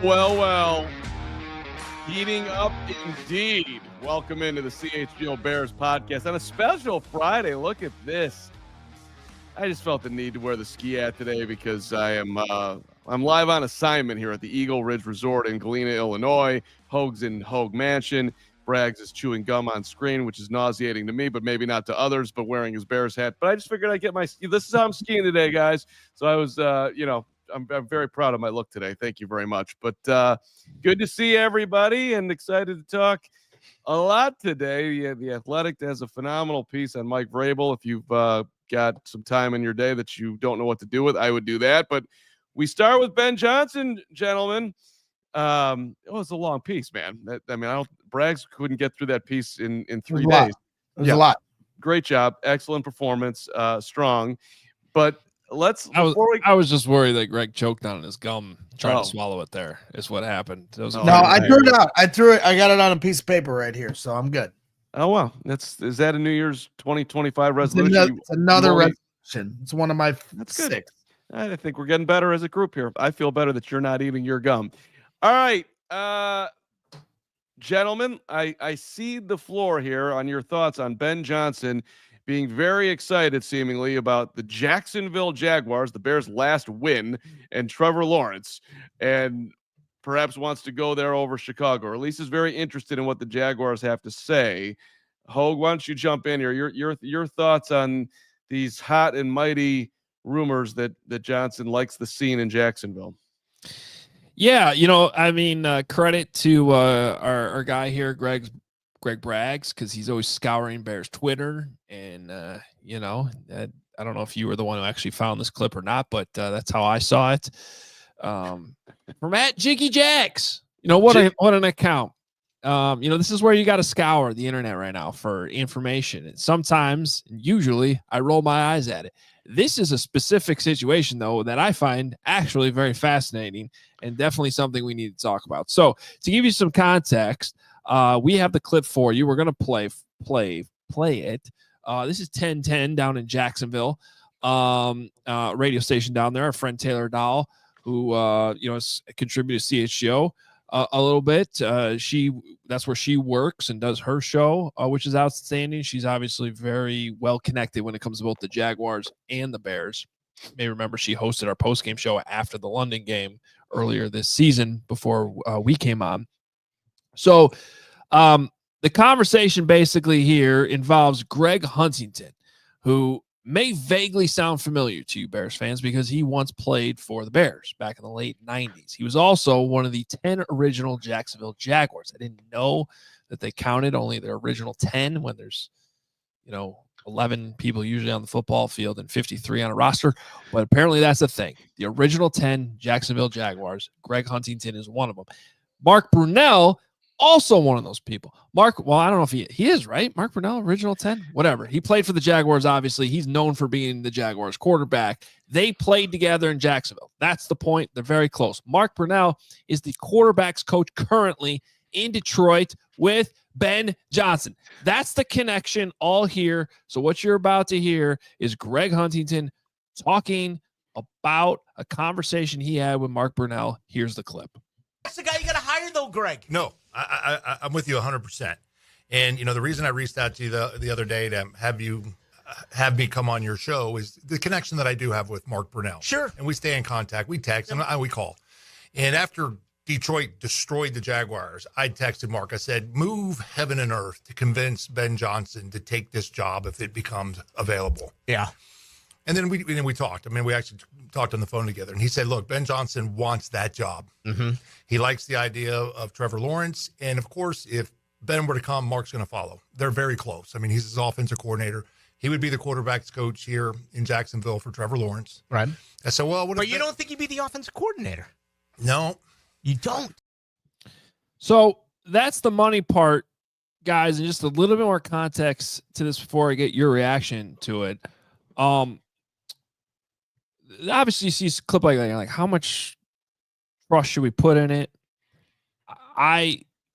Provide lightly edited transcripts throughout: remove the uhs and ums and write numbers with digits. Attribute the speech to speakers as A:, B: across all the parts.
A: Well. Heating up indeed. Welcome into the CHGO Bears Podcast on a special Friday. Look at this. I just felt the need to wear the ski hat today because I'm live on assignment here at the Eagle Ridge Resort in Galena, Illinois. Hoge's in Hoge Mansion. Braggs is chewing gum on screen, which is nauseating to me, but maybe not to others, but wearing his Bears hat. But I just figured I'd get my ski. This is how I'm skiing today, guys. So I was, I'm very proud of my look today. Thank you very much. But good to see everybody and excited to talk a lot today. Yeah, The Athletic has a phenomenal piece on Mike Vrabel. If you've got some time in your day that you don't know what to do with, I would do that. But we start with Ben Johnson, gentlemen. It was a long piece, man. Braggs couldn't get through that piece in 3 days.
B: It was a lot.
A: Great job. Excellent performance. Strong. But
C: I was just worried that Greg choked on his gum trying to swallow it. There is what happened.
B: I threw it out. I got it on a piece of paper right here, so I'm good.
A: Oh wow, is that a New Year's 2025 resolution?
B: It's another resolution. It's one of my
A: That's good.
B: 6.
A: I think we're getting better as a group here. I feel better that you're not eating your gum. All right, gentlemen, I cede the floor here on your thoughts on Ben Johnson being very excited, seemingly, about the Jacksonville Jaguars, the Bears' last win, and Trevor Lawrence, and perhaps wants to go there over Chicago, or at least is very interested in what the Jaguars have to say. Hoge, why don't you jump in here? Your thoughts on these hot and mighty rumors that Johnson likes the scene in Jacksonville.
C: Yeah, credit to our guy here, Greg Braggs, because he's always scouring Bears Twitter, and I don't know if you were the one who actually found this clip or not, but that's how I saw it. From at Jiggy Jacks, what an account. This is where you got to scour the internet right now for information. And sometimes, usually, I roll my eyes at it. This is a specific situation, though, that I find actually very fascinating and definitely something we need to talk about. So, to give you some context, we have the clip for you. We're going to play it. This is 1010 down in Jacksonville, radio station down there. Our friend Taylor Dahl, who has contributed to CHGO a little bit. That's where she works and does her show, which is outstanding. She's obviously very well connected when it comes to both the Jaguars and the Bears. You may remember she hosted our post-game show after the London game earlier this season before we came on. So the conversation basically here involves Greg Huntington, who may vaguely sound familiar to you Bears fans because he once played for the Bears back in the late 90s. He was also one of the 10 original Jacksonville Jaguars. I didn't know that they counted only their original 10 when there's, 11 people usually on the football field and 53 on a roster, but apparently that's a thing. The original 10 Jacksonville Jaguars, Greg Huntington is one of them. Mark Brunell, also one of those people. I don't know if he is, right? Mark Brunell, original 10, whatever. He played for the Jaguars, obviously. He's known for being the Jaguars quarterback. They played together in Jacksonville. That's the point. They're very close. Mark Brunell is the quarterback's coach currently in Detroit with Ben Johnson. That's the connection all here. So what you're about to hear is Greg Huntington talking about a conversation he had with Mark Brunell. Here's the clip.
D: That's the guy you got to hire, though, Greg.
E: No, I'm with you 100%. And, the reason I reached out to you the other day to have me come on your show is the connection that I do have with Mark Brunell.
D: Sure.
E: And we stay in contact. We text and we call. And after Detroit destroyed the Jaguars, I texted Mark. I said, move heaven and earth to convince Ben Johnson to take this job if it becomes available.
D: Yeah.
E: And then we talked. We actually talked on the phone together. And he said, look, Ben Johnson wants that job.
D: Mm-hmm.
E: He likes the idea of Trevor Lawrence. And, of course, if Ben were to come, Mark's going to follow. They're very close. He's his offensive coordinator. He would be the quarterback's coach here in Jacksonville for Trevor Lawrence.
D: Right.
E: I said, well,
D: but you don't think he'd be the offensive coordinator?
E: No.
D: You don't?
C: So that's the money part, guys, and just a little bit more context to this before I get your reaction to it. Obviously, you see a clip like that, you're like, how much trust should we put in it?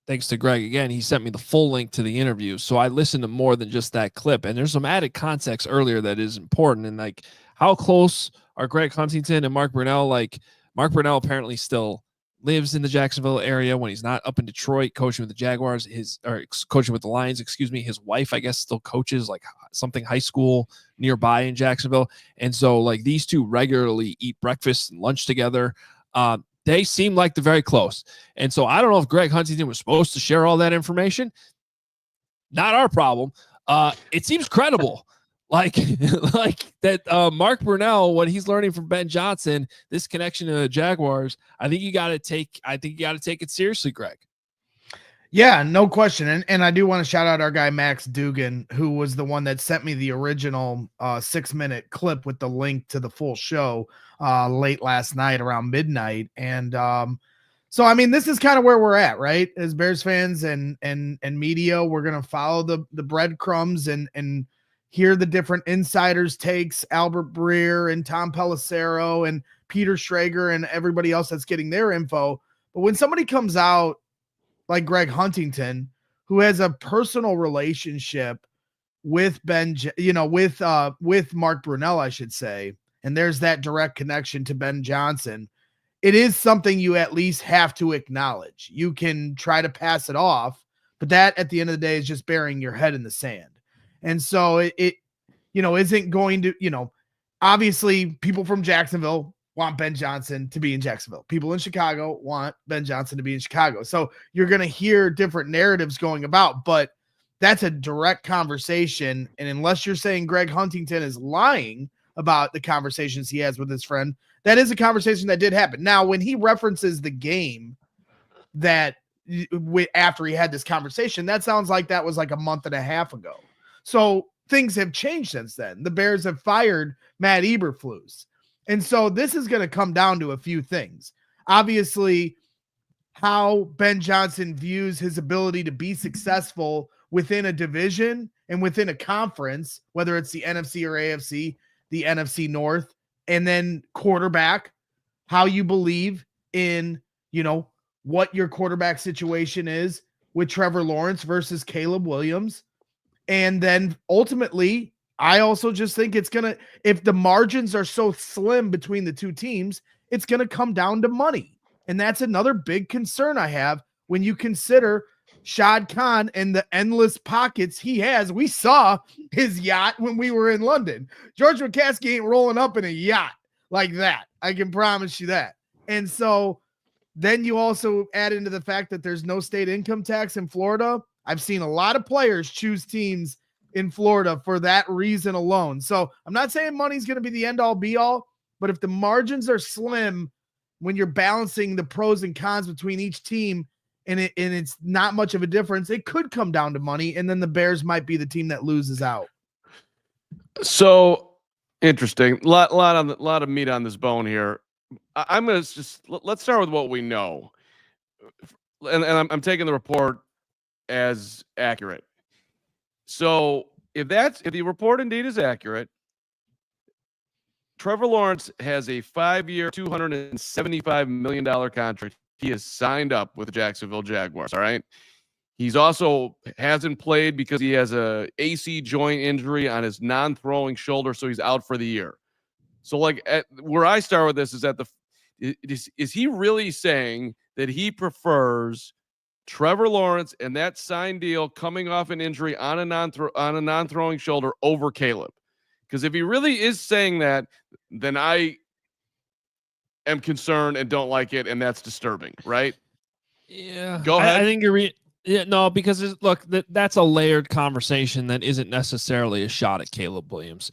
C: Thanks to Greg, again, he sent me the full link to the interview, so I listened to more than just that clip. And there's some added context earlier that is important. And, how close are Greg Huntington and Mark Brunell? Mark Brunell apparently still lives in the Jacksonville area, when he's not up in Detroit coaching with the Jaguars, coaching with the Lions, his wife, I guess, still coaches like something high school nearby in Jacksonville. And so like these two regularly eat breakfast and lunch together. They seem like they're very close. And so I don't know if Greg Huntington was supposed to share all that information. Not our problem. It seems credible. Like that Mark Brunell, what he's learning from Ben Johnson, this connection to the Jaguars, I think you got to take it seriously, Greg.
B: Yeah, no question. And I do want to shout out our guy, Max Dugan, who was the one that sent me the original 6-minute clip with the link to the full show late last night around midnight. And so, I mean, this is kind of where we're at, right? As Bears fans and media, we're going to follow the breadcrumbs and hear the different insiders' takes, Albert Breer and Tom Pelissero and Peter Schrager and everybody else that's getting their info. But when somebody comes out like Greg Huntington, who has a personal relationship with with Mark Brunell, I should say, and there's that direct connection to Ben Johnson, it is something you at least have to acknowledge. You can try to pass it off, but that at the end of the day is just burying your head in the sand. And so it isn't going to, obviously people from Jacksonville want Ben Johnson to be in Jacksonville. People in Chicago want Ben Johnson to be in Chicago. So you're going to hear different narratives going about, but that's a direct conversation. And unless you're saying Greg Huntington is lying about the conversations he has with his friend, that is a conversation that did happen. Now, when he references the game that after he had this conversation, that sounds like that was like a month and a half ago. So things have changed since then. The Bears have fired Matt Eberflus. And so this is going to come down to a few things. Obviously, how Ben Johnson views his ability to be successful within a division and within a conference, whether it's the NFC or AFC, the NFC North, and then quarterback, how you believe in, what your quarterback situation is with Trevor Lawrence versus Caleb Williams. And then ultimately, I also just think if the margins are so slim between the two teams, it's going to come down to money. And that's another big concern I have when you consider Shad Khan and the endless pockets he has. We saw his yacht when we were in London. George McCaskey ain't rolling up in a yacht like that. I can promise you that. And so then you also add into the fact that there's no state income tax in Florida. I've seen a lot of players choose teams in Florida for that reason alone. So I'm not saying money's going to be the end all be all, but if the margins are slim when you're balancing the pros and cons between each team and it's not much of a difference, it could come down to money. And then the Bears might be the team that loses out.
A: So interesting. Lot of meat on this bone here. I'm going to let's start with what we know. And I'm taking the report as accurate. So if the report indeed is accurate, Trevor Lawrence has a 5-year, $275 million contract. He has signed up with the Jacksonville Jaguars. All right. He's also hasn't played because he has a AC joint injury on his non-throwing shoulder, so he's out for the year. So where I start with this is is he really saying that he prefers Trevor Lawrence and that signed deal coming off an injury on a non-throwing shoulder over Caleb? Because if he really is saying that, then I am concerned and don't like it, and that's disturbing, right?
C: Yeah.
A: Go ahead.
C: I think you're no, because that's a layered conversation that isn't necessarily a shot at Caleb Williams.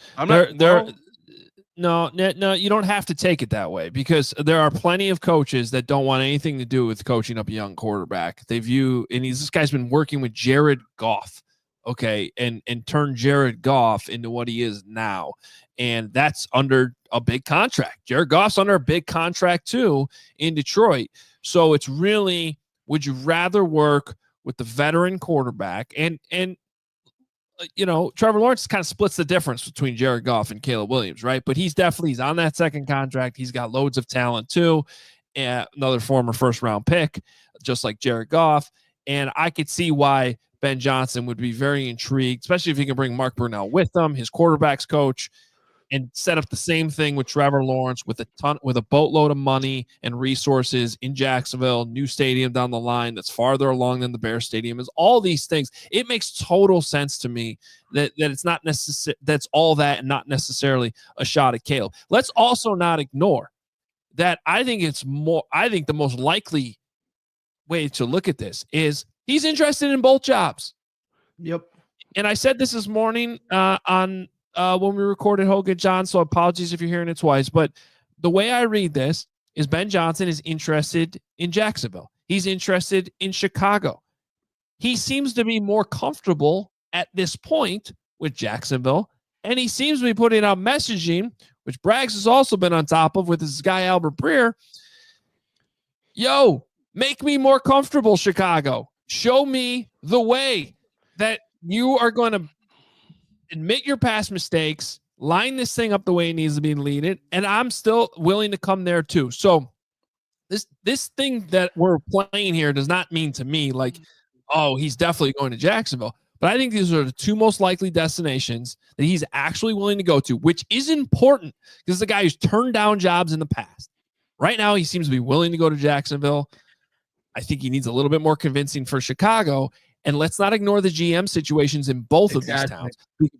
C: No, you don't have to take it that way, because there are plenty of coaches that don't want anything to do with coaching up a young quarterback. This guy's been working with Jared Goff, okay, and turned Jared Goff into what he is now. And that's under a big contract. Jared Goff's under a big contract too in Detroit. So it's really, would you rather work with the veteran quarterback and Trevor Lawrence kind of splits the difference between Jared Goff and Caleb Williams, right? But he's on that second contract. He's got loads of talent too. And another former first-round pick, just like Jared Goff. And I could see why Ben Johnson would be very intrigued, especially if he can bring Mark Brunell with him, his quarterback's coach. and set up the same thing with Trevor Lawrence with a boatload of money and resources in Jacksonville, new stadium down the line that's farther along than the Bears stadium is. All these things, it makes total sense to me that it's not necessary. That's all that and not necessarily a shot at Caleb. Let's also not ignore that. I think the most likely way to look at this is he's interested in both jobs.
B: Yep.
C: And I said this morning on when we recorded Hoge and John, so apologies if you're hearing it twice. But the way I read this is Ben Johnson is interested in Jacksonville. He's interested in Chicago. He seems to be more comfortable at this point with Jacksonville, and he seems to be putting out messaging, which Braggs has also been on top of with this guy, Albert Breer. Yo, make me more comfortable, Chicago. Show me the way that you are going to admit your past mistakes, line this thing up the way it needs to be leaded, and I'm still willing to come there too. So this thing that we're playing here does not mean to me like, oh, he's definitely going to Jacksonville. But I think these are the two most likely destinations that he's actually willing to go to, which is important because the guy who's turned down jobs in the past. Right now, he seems to be willing to go to Jacksonville. I think he needs a little bit more convincing for Chicago. And let's not ignore the GM situations in both of these towns.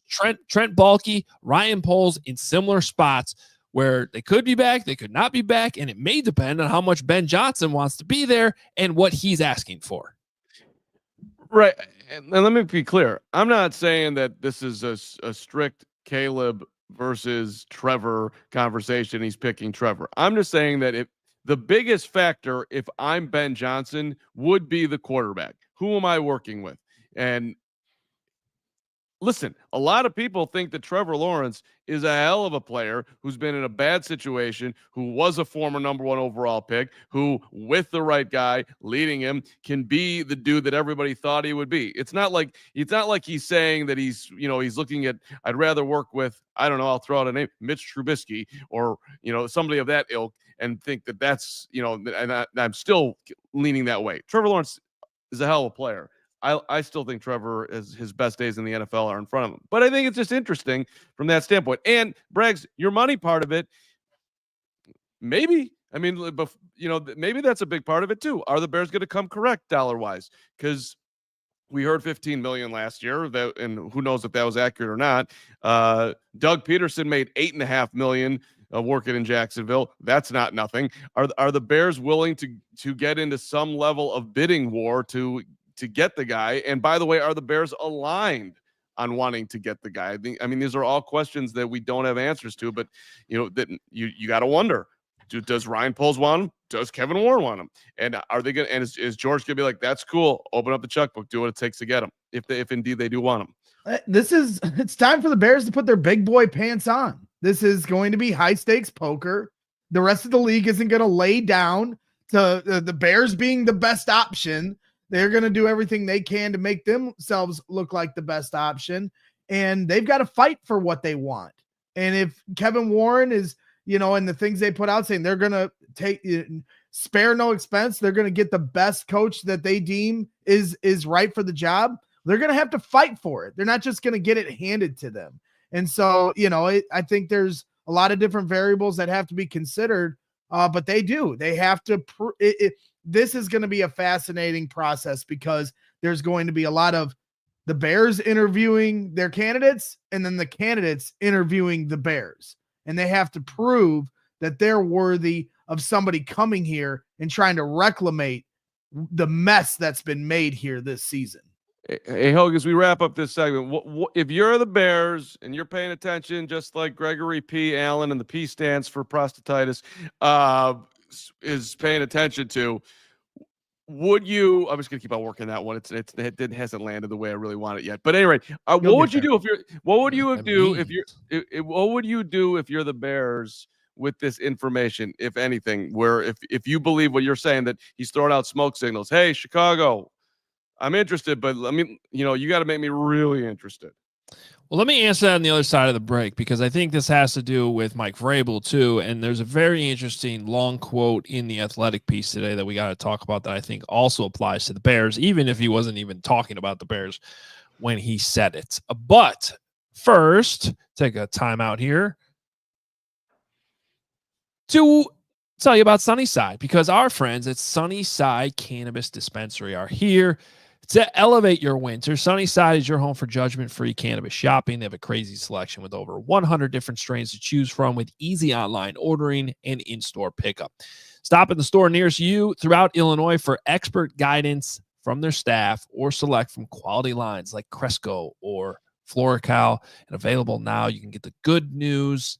C: Trent Baalke, Ryan Poles in similar spots where they could be back, they could not be back, and it may depend on how much Ben Johnson wants to be there and what he's asking for.
A: Right. And let me be clear. I'm not saying that this is a strict Caleb versus Trevor conversation. He's picking Trevor. I'm just saying that if the biggest factor, if I'm Ben Johnson, would be the quarterback. Who am I working with? And listen, a lot of people think that Trevor Lawrence is a hell of a player who's been in a bad situation, who was a former number 1 overall pick, who with the right guy leading him can be the dude that everybody thought he would be. It's not like he's saying that he's looking at, I'd rather work with, I don't know, I'll throw out a name, Mitch Trubisky or, somebody of that ilk, and think that that's, and I'm still leaning that way. Trevor Lawrence is a hell of a player. I still think Trevor is his best days in the NFL are in front of him. But I think it's just interesting from that standpoint. And Braggs, your money part of it, maybe. I mean, maybe that's a big part of it too. Are the Bears going to come correct dollar-wise? Because we heard $15 million last year, and who knows if that was accurate or not. Doug Peterson made $8.5 million working in Jacksonville. That's not nothing. Are the Bears willing to get into some level of bidding war to get the guy? And by the way, are the Bears aligned on wanting to get the guy? I mean, these are all questions that we don't have answers to, but that you got to wonder. Does Ryan Poles want him? Does Kevin Warren want him? And are they going to, and is George going to be like, that's cool, open up the checkbook, do what it takes to get him, if indeed they do want him?
B: It's time for the Bears to put their big boy pants on. This is going to be high stakes poker. The rest of the league isn't going to lay down to the Bears being the best option. They're going to do everything they can to make themselves look like the best option. And they've got to fight for what they want. And if Kevin Warren is, and the things they put out saying they're going to spare no expense, they're going to get the best coach that they deem is right for the job, they're going to have to fight for it. They're not just going to get it handed to them. And so, I think there's a lot of different variables that have to be considered, but they have to. This is going to be a fascinating process because there's going to be a lot of the Bears interviewing their candidates and then the candidates interviewing the Bears. And they have to prove that they're worthy of somebody coming here and trying to reclamate the mess that's been made here this season.
A: Hey, Hoge, as we wrap up this segment, what, if you're the Bears and you're paying attention, just like Gregory P. Allen, and the P stands for prostatitis, is paying attention to, would you? I'm just gonna keep on working that one. It hasn't landed the way I really want it yet. But anyway, what would you do if you're? What would you do if you're? What would you do if you're the Bears with this information, if anything? Where if you believe what you're saying, that he's throwing out smoke signals. Hey, Chicago, I'm interested, but let me, you got to make me really interested.
C: Well, let me answer that on the other side of the break, because I think this has to do with Mike Vrabel too. And there's a very interesting long quote in the Athletic piece today that we got to talk about that I think also applies to the Bears, even if he wasn't even talking about the Bears when he said it. But first, take a time out here to tell you about Sunnyside, because our friends at Sunnyside Cannabis Dispensary are here to elevate your winter. Sunnyside is your home for judgment-free cannabis shopping. They have a crazy selection with over 100 different strains to choose from, with easy online ordering and in-store pickup. Stop at the store nearest you throughout Illinois for expert guidance from their staff, or select from quality lines like Cresco or Florical. And available now, you can get the Good News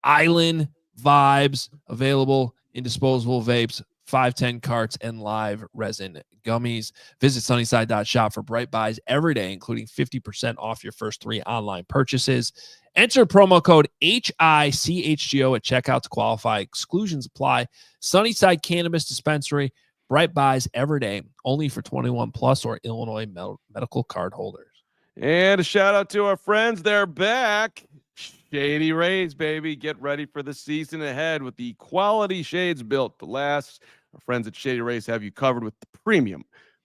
C: Island Vibes available in disposable vapes, 510 carts, and live resin gummies. Visit sunnyside.shop for bright buys every day, including 50% off your first 3 online purchases. Enter promo code HICHGO at checkout to qualify. Exclusions apply. Sunnyside Cannabis Dispensary, bright buys every day, only for 21 plus or Illinois medical card holders.
A: And a shout out to our friends. They're back. Shady Rays, baby. Get ready for the season ahead with the quality shades built to last. Our friends at Shady Rays have you covered with the premium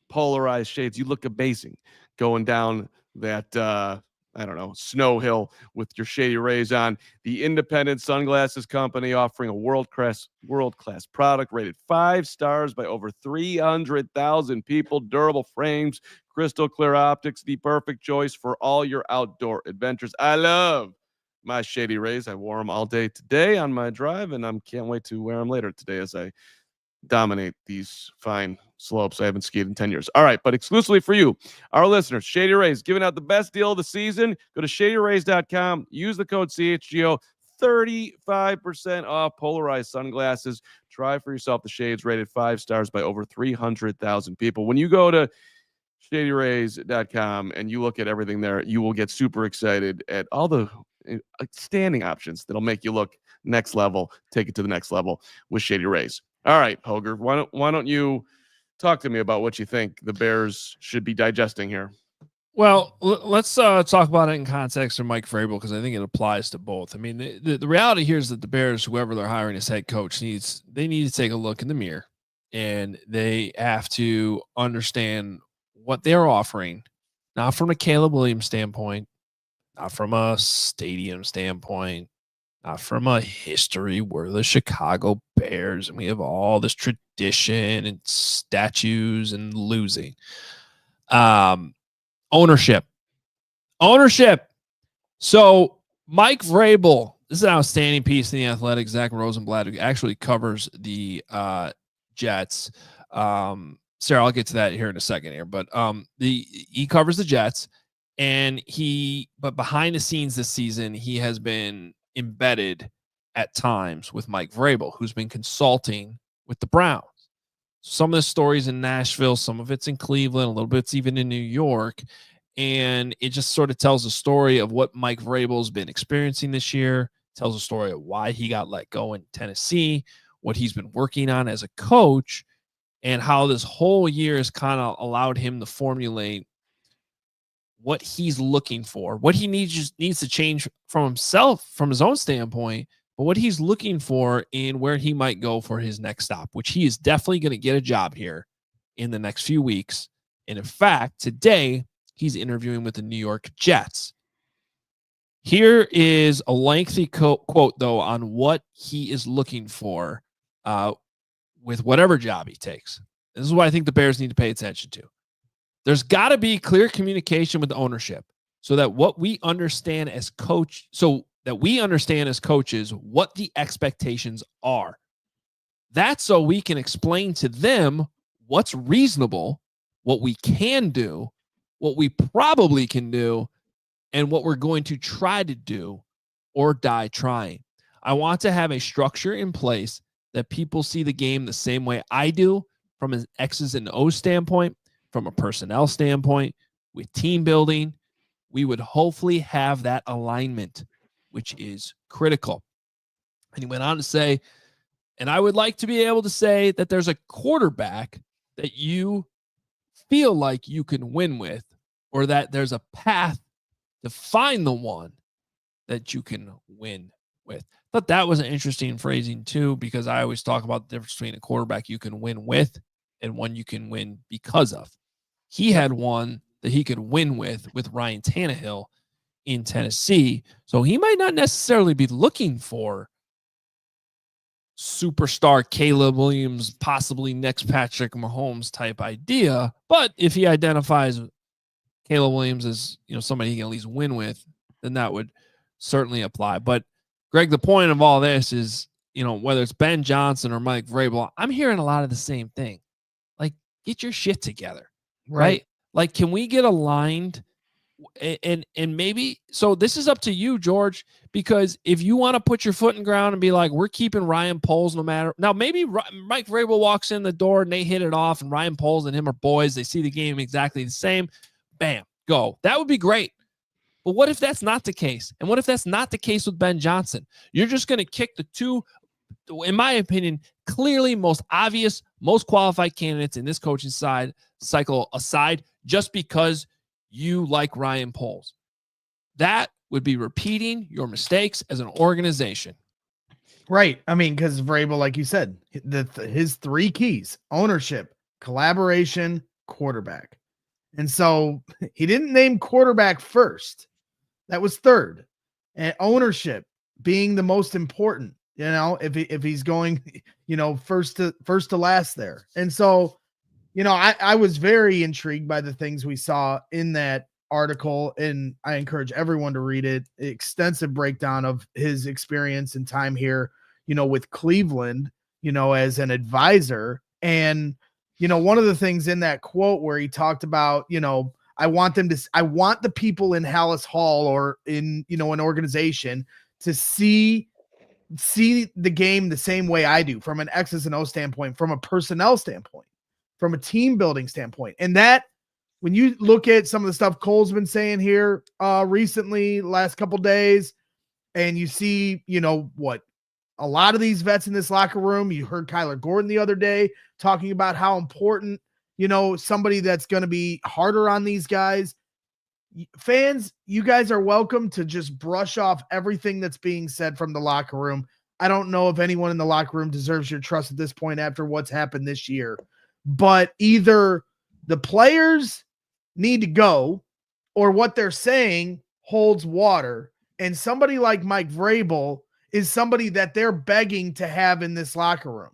A: polarized shades. You look amazing going down that, snow hill with your Shady Rays on. The independent sunglasses company offering a world-class product rated 5 stars by over 300,000 people. Durable frames, crystal clear optics, the perfect choice for all your outdoor adventures. I love my Shady Rays. I wore them all day today on my drive, and I can't wait to wear them later today as I dominate these fine slopes. I haven't skied in 10 years. All right, but exclusively for you, our listeners, Shady Rays, giving out the best deal of the season. Go to shadyrays.com. Use the code CHGO. 35% off polarized sunglasses. Try for yourself the shades rated 5 stars by over 300,000 people. When you go to shadyrays.com and you look at everything there, you will get super excited at all the standing options that'll make you look next level, take it to the next level with Shady Rays. All right, Hoger, why don't you talk to me about what you think the Bears should be digesting here?
C: Well, let's talk about it in context of Mike Vrabel, because I think it applies to both. I mean, the reality here is that the Bears, whoever they're hiring as head coach, need to take a look in the mirror, and they have to understand what they're offering, not from a Caleb Williams standpoint, not from a stadium standpoint, not from a history. We're the Chicago Bears, and we have all this tradition and statues and losing. Ownership. So Mike Vrabel, this is an outstanding piece in The Athletic. Zach Rosenblatt, who actually covers the Jets. Sarah, I'll get to that here in a second here, but he covers the Jets, and but behind the scenes this season, he has been embedded at times with Mike Vrabel, who's been consulting with the Browns. Some of the stories in Nashville, some of it's in Cleveland, a little bit's even in New York. And it just sort of tells a story of what Mike Vrabel's been experiencing this year, tells a story of why he got let go in Tennessee, what he's been working on as a coach, and how this whole year has kind of allowed him to formulate what he's looking for, what he needs to change from himself, from his own standpoint, but what he's looking for in where he might go for his next stop, which he is definitely going to get a job here in the next few weeks. And in fact, today he's interviewing with the New York Jets. Here is a lengthy quote, though, on what he is looking for with whatever job he takes. This is what I think the Bears need to pay attention to. There's got to be clear communication with the ownership so that we understand as coaches what the expectations are. That's so we can explain to them what's reasonable, what we can do, what we probably can do, and what we're going to try to do or die trying. I want to have a structure in place that people see the game the same way I do, from an X's and O's standpoint, from a personnel standpoint, with team building. We would hopefully have that alignment, which is critical. And he went on to say, and I would like to be able to say that there's a quarterback that you feel like you can win with, or that there's a path to find the one that you can win with. I thought that was an interesting phrasing too, because I always talk about the difference between a quarterback you can win with and one you can win because of. He had one that he could win with Ryan Tannehill in Tennessee. So he might not necessarily be looking for superstar Caleb Williams, possibly next Patrick Mahomes type idea. But if he identifies Caleb Williams as, somebody he can at least win with, then that would certainly apply. But Greg, the point of all this is, whether it's Ben Johnson or Mike Vrabel, I'm hearing a lot of the same thing. Like, get your shit together, right? Like, can we get aligned? And maybe, so this is up to you, George, because if you want to put your foot in the ground and be like, we're keeping Ryan Poles no matter. Now, maybe Mike Vrabel walks in the door and they hit it off, and Ryan Poles and him are boys. They see the game exactly the same. Bam, go. That would be great. But what if that's not the case? And what if that's not the case with Ben Johnson? You're just going to kick the two, in my opinion, clearly most obvious, most qualified candidates in this coaching cycle aside, just because you like Ryan Poles. That would be repeating your mistakes as an organization.
B: Right. I mean, because Vrabel, like you said, his three keys: ownership, collaboration, quarterback. And so he didn't name quarterback first. That was third. And ownership being the most important, if he's going, first to last there. And so, I was very intrigued by the things we saw in that article, and I encourage everyone to read it. Extensive breakdown of his experience and time here, with Cleveland, as an advisor. And, one of the things in that quote where he talked about, I want the people in Hallis Hall or in, an organization to see the game the same way I do, from an X's and O standpoint, from a personnel standpoint, from a team building standpoint. And that, when you look at some of the stuff Cole's been saying here recently, last couple days, and you see, a lot of these vets in this locker room, you heard Kyler Gordon the other day talking about how important, somebody that's going to be harder on these guys. Fans, you guys are welcome to just brush off everything that's being said from the locker room. I don't know if anyone in the locker room deserves your trust at this point after what's happened this year. But either the players need to go, or what they're saying holds water. And somebody like Mike Vrabel is somebody that they're begging to have in this locker room.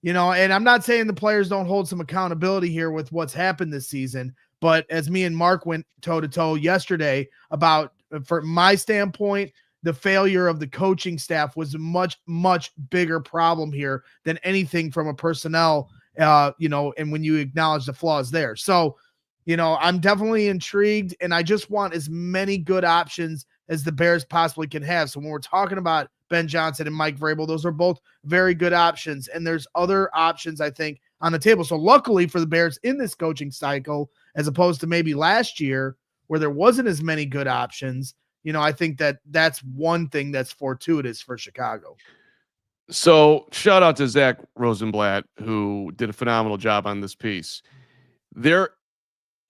B: And I'm not saying the players don't hold some accountability here with what's happened this season, but as me and Mark went toe-to-toe yesterday about, from my standpoint, the failure of the coaching staff was a much, much bigger problem here than anything from a personnel, and when you acknowledge the flaws there. So, I'm definitely intrigued, and I just want as many good options as the Bears possibly can have. So when we're talking about Ben Johnson and Mike Vrabel, those are both very good options, and there's other options, I think, on the table. So luckily for the Bears in this coaching cycle, as opposed to maybe last year where there wasn't as many good options, I think that's one thing that's fortuitous for Chicago.
A: So shout out to Zach Rosenblatt, who did a phenomenal job on this piece.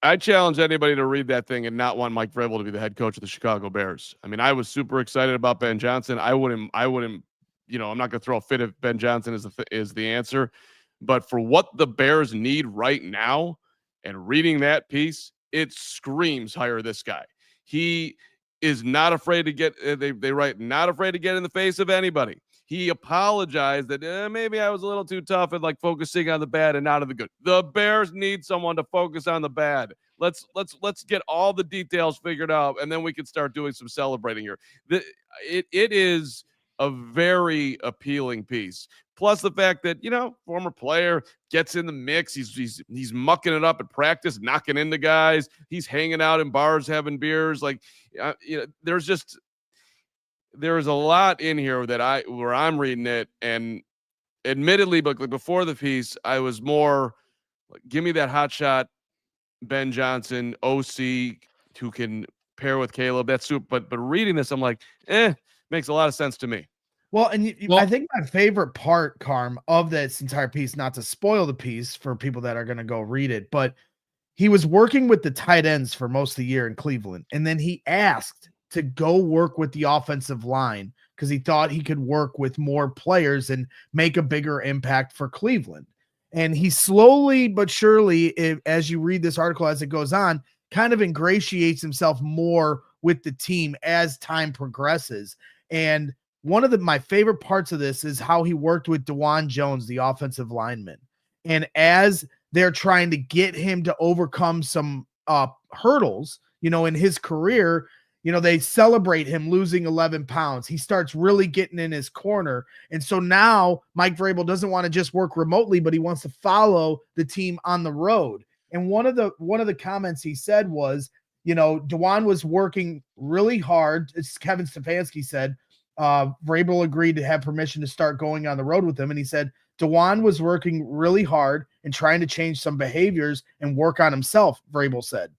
A: I challenge anybody to read that thing and not want Mike Vrabel to be the head coach of the Chicago Bears. I mean, I was super excited about Ben Johnson. I wouldn't, I'm not going to throw a fit if Ben Johnson is the answer, but for what the Bears need right now, and reading that piece, it screams hire this guy. He is not afraid to get, they write, not afraid to get in the face of anybody. He apologized that maybe I was a little too tough at focusing on the bad and not on the good. The Bears need someone to focus on the bad. Let's get all the details figured out, and then we can start doing some celebrating here. It is a very appealing piece. Plus the fact that, former player gets in the mix. He's mucking it up at practice, knocking into guys. He's hanging out in bars, having beers. There's a lot in here where I'm reading it, and admittedly, but before the piece, I was more give me that hot shot Ben Johnson OC who can pair with Caleb. That's super. But reading this, I'm like, makes a lot of sense to me.
B: Well, and I think my favorite part, Carm, of this entire piece, not to spoil the piece for people that are going to go read it, but he was working with the tight ends for most of the year in Cleveland, and then he asked to go work with the offensive line because he thought he could work with more players and make a bigger impact for Cleveland. And he slowly but surely, as you read this article as it goes on, kind of ingratiates himself more with the team as time progresses. And one of my favorite parts of this is how he worked with DeJuan Jones, the offensive lineman. And as they're trying to get him to overcome some hurdles, in his career, they celebrate him losing 11 pounds. He starts really getting in his corner. And so now Mike Vrabel doesn't want to just work remotely, but he wants to follow the team on the road. And one of the comments he said was, DeJuan was working really hard. As Kevin Stefanski said, Vrabel agreed to have permission to start going on the road with him. And he said, DeJuan was working really hard and trying to change some behaviors and work on himself, Vrabel said.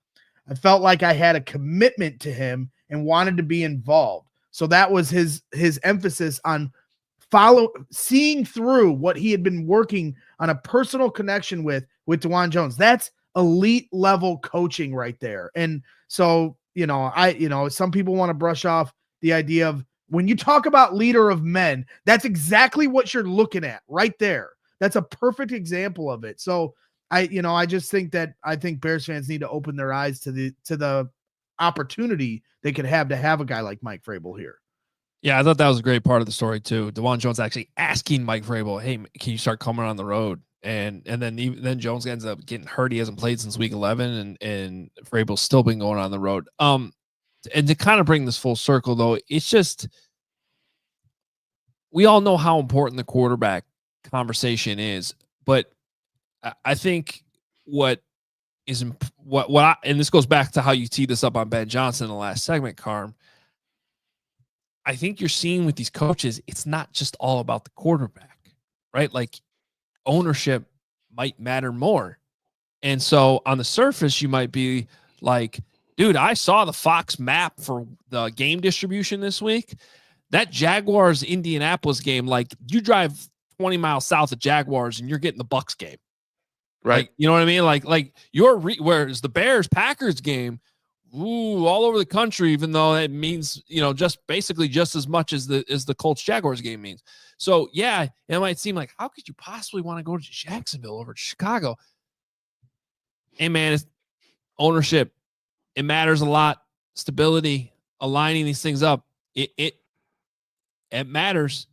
B: I felt like I had a commitment to him and wanted to be involved. So that was his emphasis on seeing through what he had been working on a personal connection with DeJuan Jones. That's elite level coaching right there. And so, some people want to brush off the idea of when you talk about leader of men, that's exactly what you're looking at right there. That's a perfect example of it. So I just think Bears fans need to open their eyes to the opportunity they could have to have a guy like Mike Vrabel here.
C: Yeah, I thought that was a great part of the story too. DeJuan Jones actually asking Mike Vrabel, "Hey, can you start coming on the road?" And then Jones ends up getting hurt. He hasn't played since week 11, and Vrabel's still been going on the road. And to kind of bring this full circle, though, it's just we all know how important the quarterback conversation is, but I think and this goes back to how you teed this up on Ben Johnson in the last segment, Carm. I think you're seeing with these coaches, it's not just all about the quarterback, right? Like ownership might matter more. And so on the surface, you might be like, dude, I saw the Fox map for the game distribution this week. That Jaguars Indianapolis game, like you drive 20 miles south of Jaguars and you're getting the Bucks game.
A: Right.
C: Like, you know what I mean? Like whereas the Bears Packers game, all over the country, even though it means, just basically just as much as the Colts Jaguars game means. So yeah, it might seem like, how could you possibly want to go to Jacksonville over to Chicago? Hey man, it's ownership. It matters a lot. Stability, aligning these things up. It matters,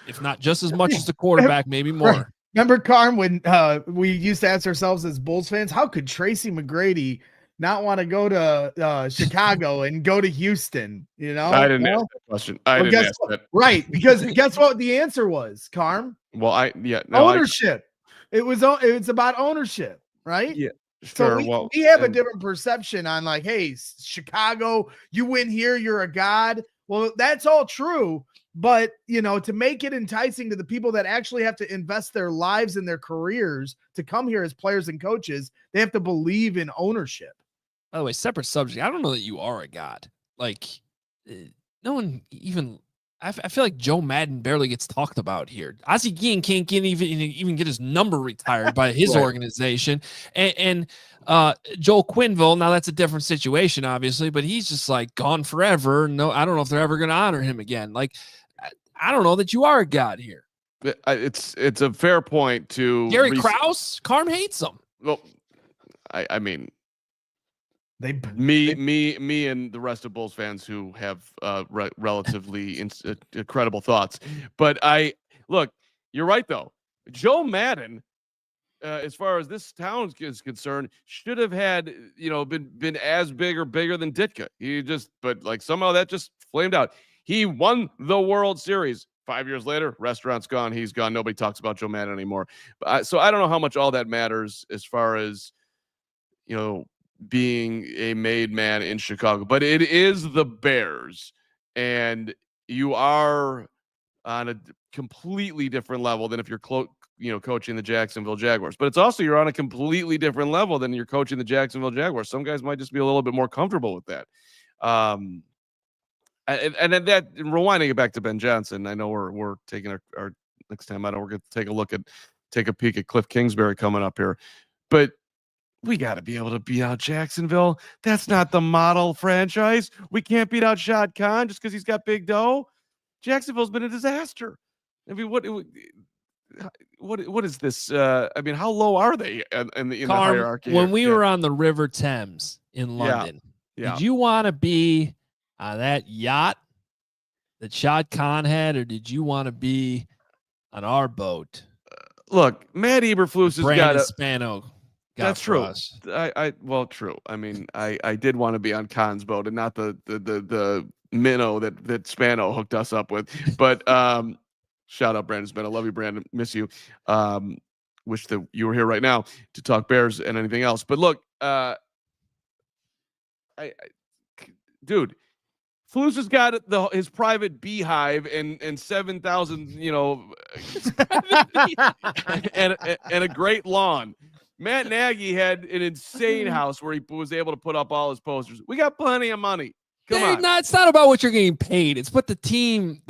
C: if not just as much as the quarterback, maybe more.
B: Right. Remember, Carm, when we used to ask ourselves as Bulls fans, how could Tracy McGrady not want to go to Chicago and go to Houston?
A: I didn't ask that question. I didn't ask that.
B: Right, because guess what the answer was, Carm?
A: Well,
B: ownership. It's about ownership, right?
A: Yeah. Sure.
B: So we have a different perception on like, hey, Chicago, you win here, you're a god. Well, that's all true. But, to make it enticing to the people that actually have to invest their lives and their careers to come here as players and coaches, they have to believe in ownership.
C: By the way, separate subject. I don't know that you are a god. Like, no one even. I feel like Joe Madden barely gets talked about here. Ozzie Guillen can't even get his number retired by his organization. And Joel Quenneville, now that's a different situation, obviously, but he's just like gone forever. No, I don't know if they're ever going to honor him again. Like, I don't know that you are a god here.
A: It's a fair point to
C: Gary Krause. Carm hates him.
A: Well, I mean, me and the rest of Bulls fans who have relatively incredible thoughts. But you're right though. Joe Madden, as far as this town is concerned, should have had been as big or bigger than Ditka. But somehow that just flamed out. He won the World Series. 5 years later, restaurant's gone. He's gone. Nobody talks about Joe Madden anymore. So I don't know how much all that matters as far as being a made man in Chicago, but it is the Bears, and you are on a completely different level than if you're coaching the Jacksonville Jaguars. But it's also you're on a completely different level than you're coaching the Jacksonville Jaguars. Some guys might just be a little bit more comfortable with that. And then that, rewinding it back to Ben Johnson, I know we're taking our next time. I know we're going to take a peek at Kliff Kingsbury coming up here, but we got to be able to beat out Jacksonville. That's not the model franchise. We can't beat out Shad Khan just because he's got big dough. Jacksonville's been a disaster. I mean, what is this? I mean, how low are they in the hierarchy?
C: When we were on the River Thames in London, did you want to be on that yacht that Shad Khan had, or did you want to be on our boat?
A: Look, Matt Eberflus has got
C: Brandon
A: a.
C: Spano.
A: That's true.
C: Us.
A: Well, true. I mean, I did want to be on Khan's boat and not the minnow that Spano hooked us up with. But shout out Brandon Spano. Love you, Brandon. Miss you. Wish that you were here right now to talk Bears and anything else. But look, dude, Flus has got his private beehive and 7,000, and a great lawn. Matt Nagy had an insane house where he was able to put up all his posters. We got plenty of money. Come on.
C: No, it's not about what you're getting paid. It's what the team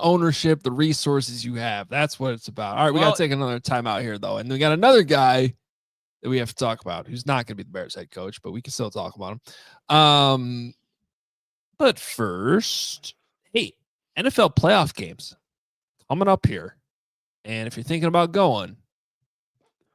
C: ownership, the resources you have. That's what it's about. All right, we got to take another time out here, though. And we got another guy that we have to talk about who's not going to be the Bears head coach, but we can still talk about him. But first, hey, NFL playoff games coming up here. And if you're thinking about going,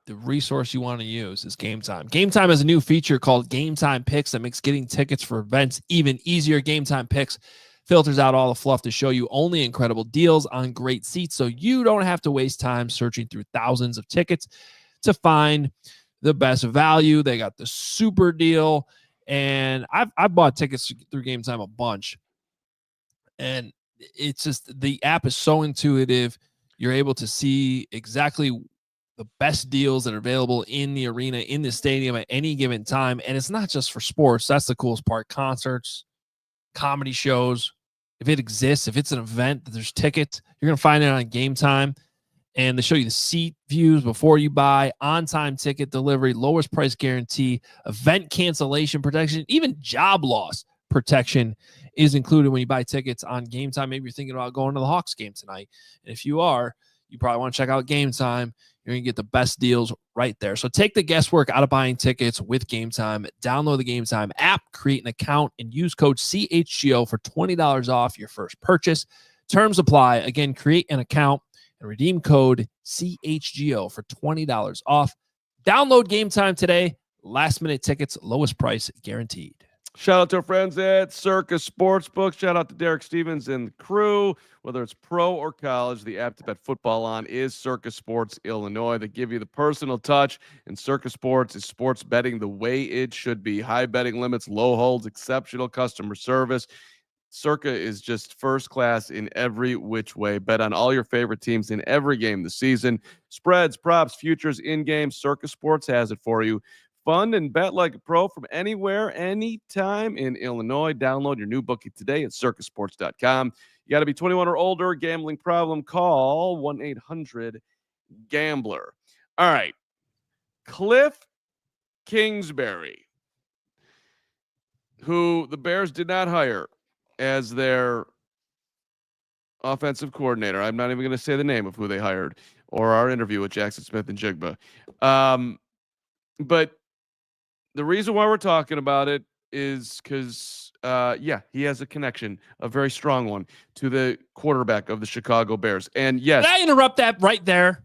C: the resource you want to use is Game Time. Game Time has a new feature called Game Time Picks that makes getting tickets for events even easier. Game Time Picks filters out all the fluff to show you only incredible deals on great seats, so you don't have to waste time searching through thousands of tickets to find the best value. They got the super deal, and I've bought tickets through Game Time a bunch, and it's just the app is so intuitive. You're able to see exactly the best deals that are available in the arena, in the stadium at any given time. And it's not just for sports. That's the coolest part. Concerts, comedy shows. If it exists, if it's an event that there's tickets, you're going to find it on Game Time. And they show you the seat views before you buy, on-time ticket delivery, lowest price guarantee, event cancellation protection, even job loss protection is included when you buy tickets on Game Time. Maybe you're thinking about going to the Hawks game tonight. And if you are, you probably want to check out Game Time. You're going to get the best deals right there. So take the guesswork out of buying tickets with Game Time. Download the Game Time app, create an account, and use code CHGO for $20 off your first purchase. Terms apply. Again, create an account and redeem code CHGO for $20 off. Download Game Time today. Last minute tickets, lowest price guaranteed.
A: Shout out to our friends at Circus Sportsbook. Shout out to Derek Stevens and the crew. Whether it's pro or college, the app to bet football on is Circus Sports Illinois. They give you the personal touch, and Circus Sports is sports betting the way it should be. High betting limits, low holds, exceptional customer service. Circa is just first class in every which way. Bet on all your favorite teams in every game this season. Spreads, props, futures, in-game. Circus Sports has it for you. Fun and bet like a pro from anywhere, anytime in Illinois. Download your new bookie today at circusports.com. You got to be 21 or older. Gambling problem, call 1-800-GAMBLER. All right. Kliff Kingsbury, who the Bears did not hire as their offensive coordinator. I'm not even going to say the name of who they hired or our interview with Jackson Smith and Jigba. But the reason why we're talking about it is because, he has a connection, a very strong one, to the quarterback of the Chicago Bears. And yes.
C: Can I interrupt that right there?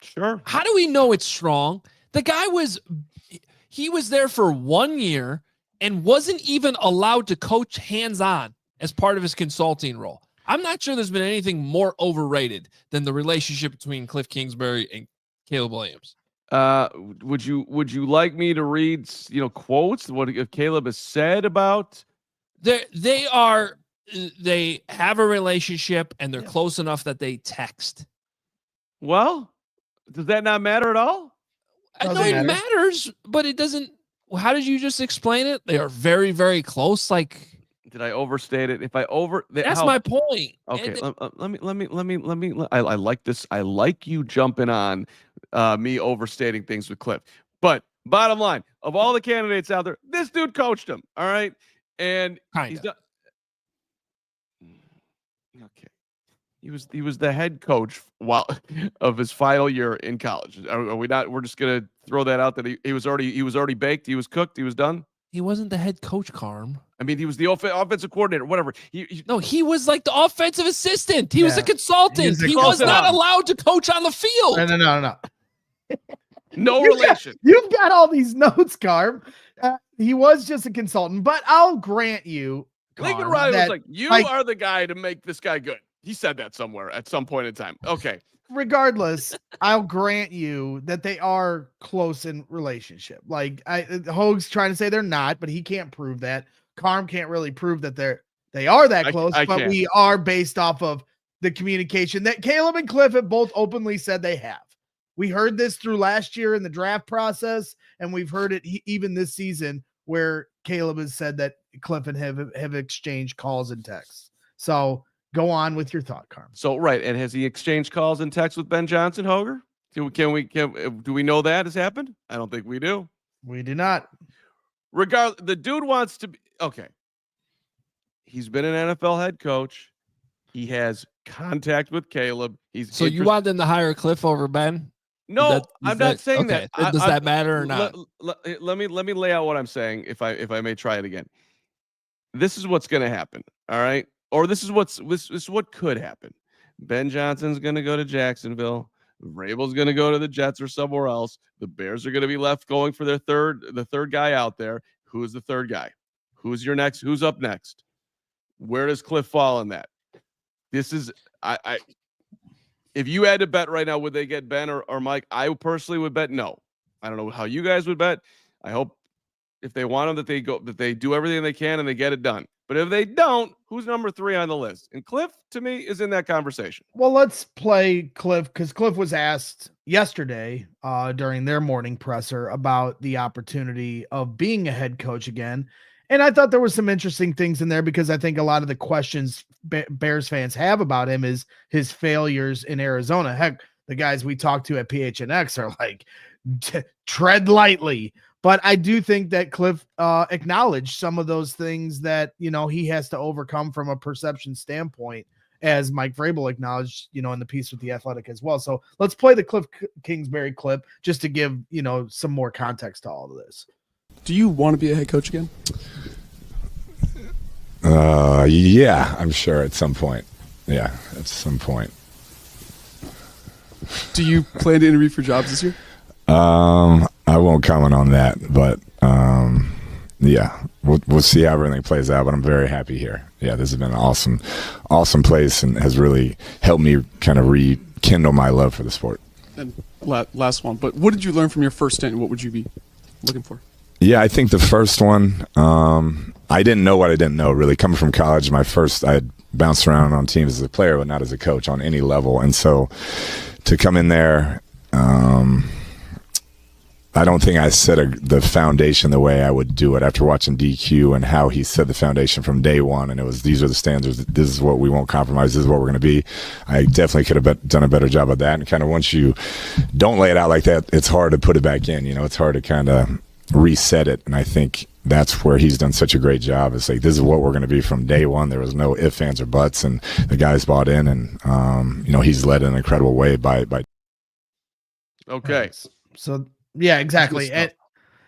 A: Sure.
C: How do we know it's strong? The guy was there for 1 year and wasn't even allowed to coach hands-on as part of his consulting role. I'm not sure there's been anything more overrated than the relationship between Kliff Kingsbury and Caleb Williams.
A: Would you like me to read, quotes, what Caleb has said about?
C: They have a relationship and they're close enough that they text.
A: Well, does that not matter at all?
C: I know it matters, but it doesn't. How did you just explain it? They are very, very close. Like,
A: did I overstate it?
C: That's my point.
A: Okay, let me. I like this. I like you jumping on me overstating things with Kliff. But bottom line, of all the candidates out there, this dude coached him. All right, and he's done. Okay, he was the head coach of his final year in college. Are we not? We're just gonna throw that out that he was already baked. He was cooked. He was done.
C: He wasn't the head coach, Carm.
A: I mean, he was the offensive coordinator, whatever.
C: He was like the offensive assistant. He was a consultant. He was not allowed to coach on the field.
B: No.
A: No relation.
B: You've got all these notes, Carm. He was just a consultant, but I'll grant you,
A: Lincoln
B: Carm,
A: Riley was
B: that,
A: like, you
B: like-
A: are the guy to make this guy good. He said that somewhere at some point in time. Okay.
B: regardless, I'll grant you that they are close in relationship. Like Hoge's trying to say they're not, but he can't prove that. Carm can't really prove that they are that close,
A: I
B: but
A: can't.
B: we are based off of the communication that Caleb and Kliff have both openly said they have. We heard this through last year in the draft process, and we've heard it even this season where Caleb has said that Kliff and have exchanged calls and texts. So go on with your thought, Carmen.
A: So, right. And has he exchanged calls and texts with Ben Johnson, Hoger? Do we know that has happened? I don't think we do.
B: We do not.
A: Regardless, the dude wants to be okay. He's been an NFL head coach. He has contact with Caleb.
C: So you want them to hire Kliff over Ben?
A: No, I'm not saying
C: okay.
A: that.
C: Does that matter or not?
A: Let me lay out what I'm saying if I may try it again. This is what's going to happen, all right? Or this is what could happen. Ben Johnson's going to go to Jacksonville. Vrabel's going to go to the Jets or somewhere else. The Bears are going to be left going for the third guy out there. Who's the third guy? Who's up next? Where does Kliff fall in that? This is if you had to bet right now, would they get Ben or Mike? I personally would bet no. I don't know how you guys would bet. I hope if they want them that they do everything they can and they get it done. But if they don't, who's number 3 on the list? And Kliff, to me, is in that conversation.
B: Well, let's play Kliff, because Kliff was asked yesterday during their morning presser about the opportunity of being a head coach again. And I thought there were some interesting things in there because I think a lot of the questions Bears fans have about him is his failures in Arizona. Heck, the guys we talked to at PHNX are like, tread lightly. But I do think that Kliff acknowledged some of those things that, he has to overcome from a perception standpoint, as Mike Vrabel acknowledged, in the piece with The Athletic as well. So let's play the Kliff Kingsbury clip just to give, some more context to all of this.
F: Do you want to be a head coach again?
G: Yeah, I'm sure at some point. Yeah, at some point.
F: Do you plan to interview for jobs this year?
G: I won't comment on that, but yeah, we'll see how everything plays out. But I'm very happy here. Yeah, this has been an awesome place and has really helped me kind of rekindle my love for the sport.
F: And last one, but what did you learn from your first stint, and what would you be looking for?
G: Yeah, I think the first one, I didn't know what I didn't know, really. Coming from college, I had bounced around on teams as a player, but not as a coach on any level. And so to come in there, I don't think I set the foundation the way I would do it after watching DQ and how he set the foundation from day one. And it was, these are the standards. This is what we won't compromise. This is what we're going to be. I definitely could have done a better job of that. And kind of once you don't lay it out like that, it's hard to put it back in. It's hard to kind of reset it. And I think that's where he's done such a great job. It's like, this is what we're going to be from day one. There was no ifs, ands, or buts. And the guys bought in, and, he's led in an incredible way by.
A: Okay.
B: So, yeah, exactly. And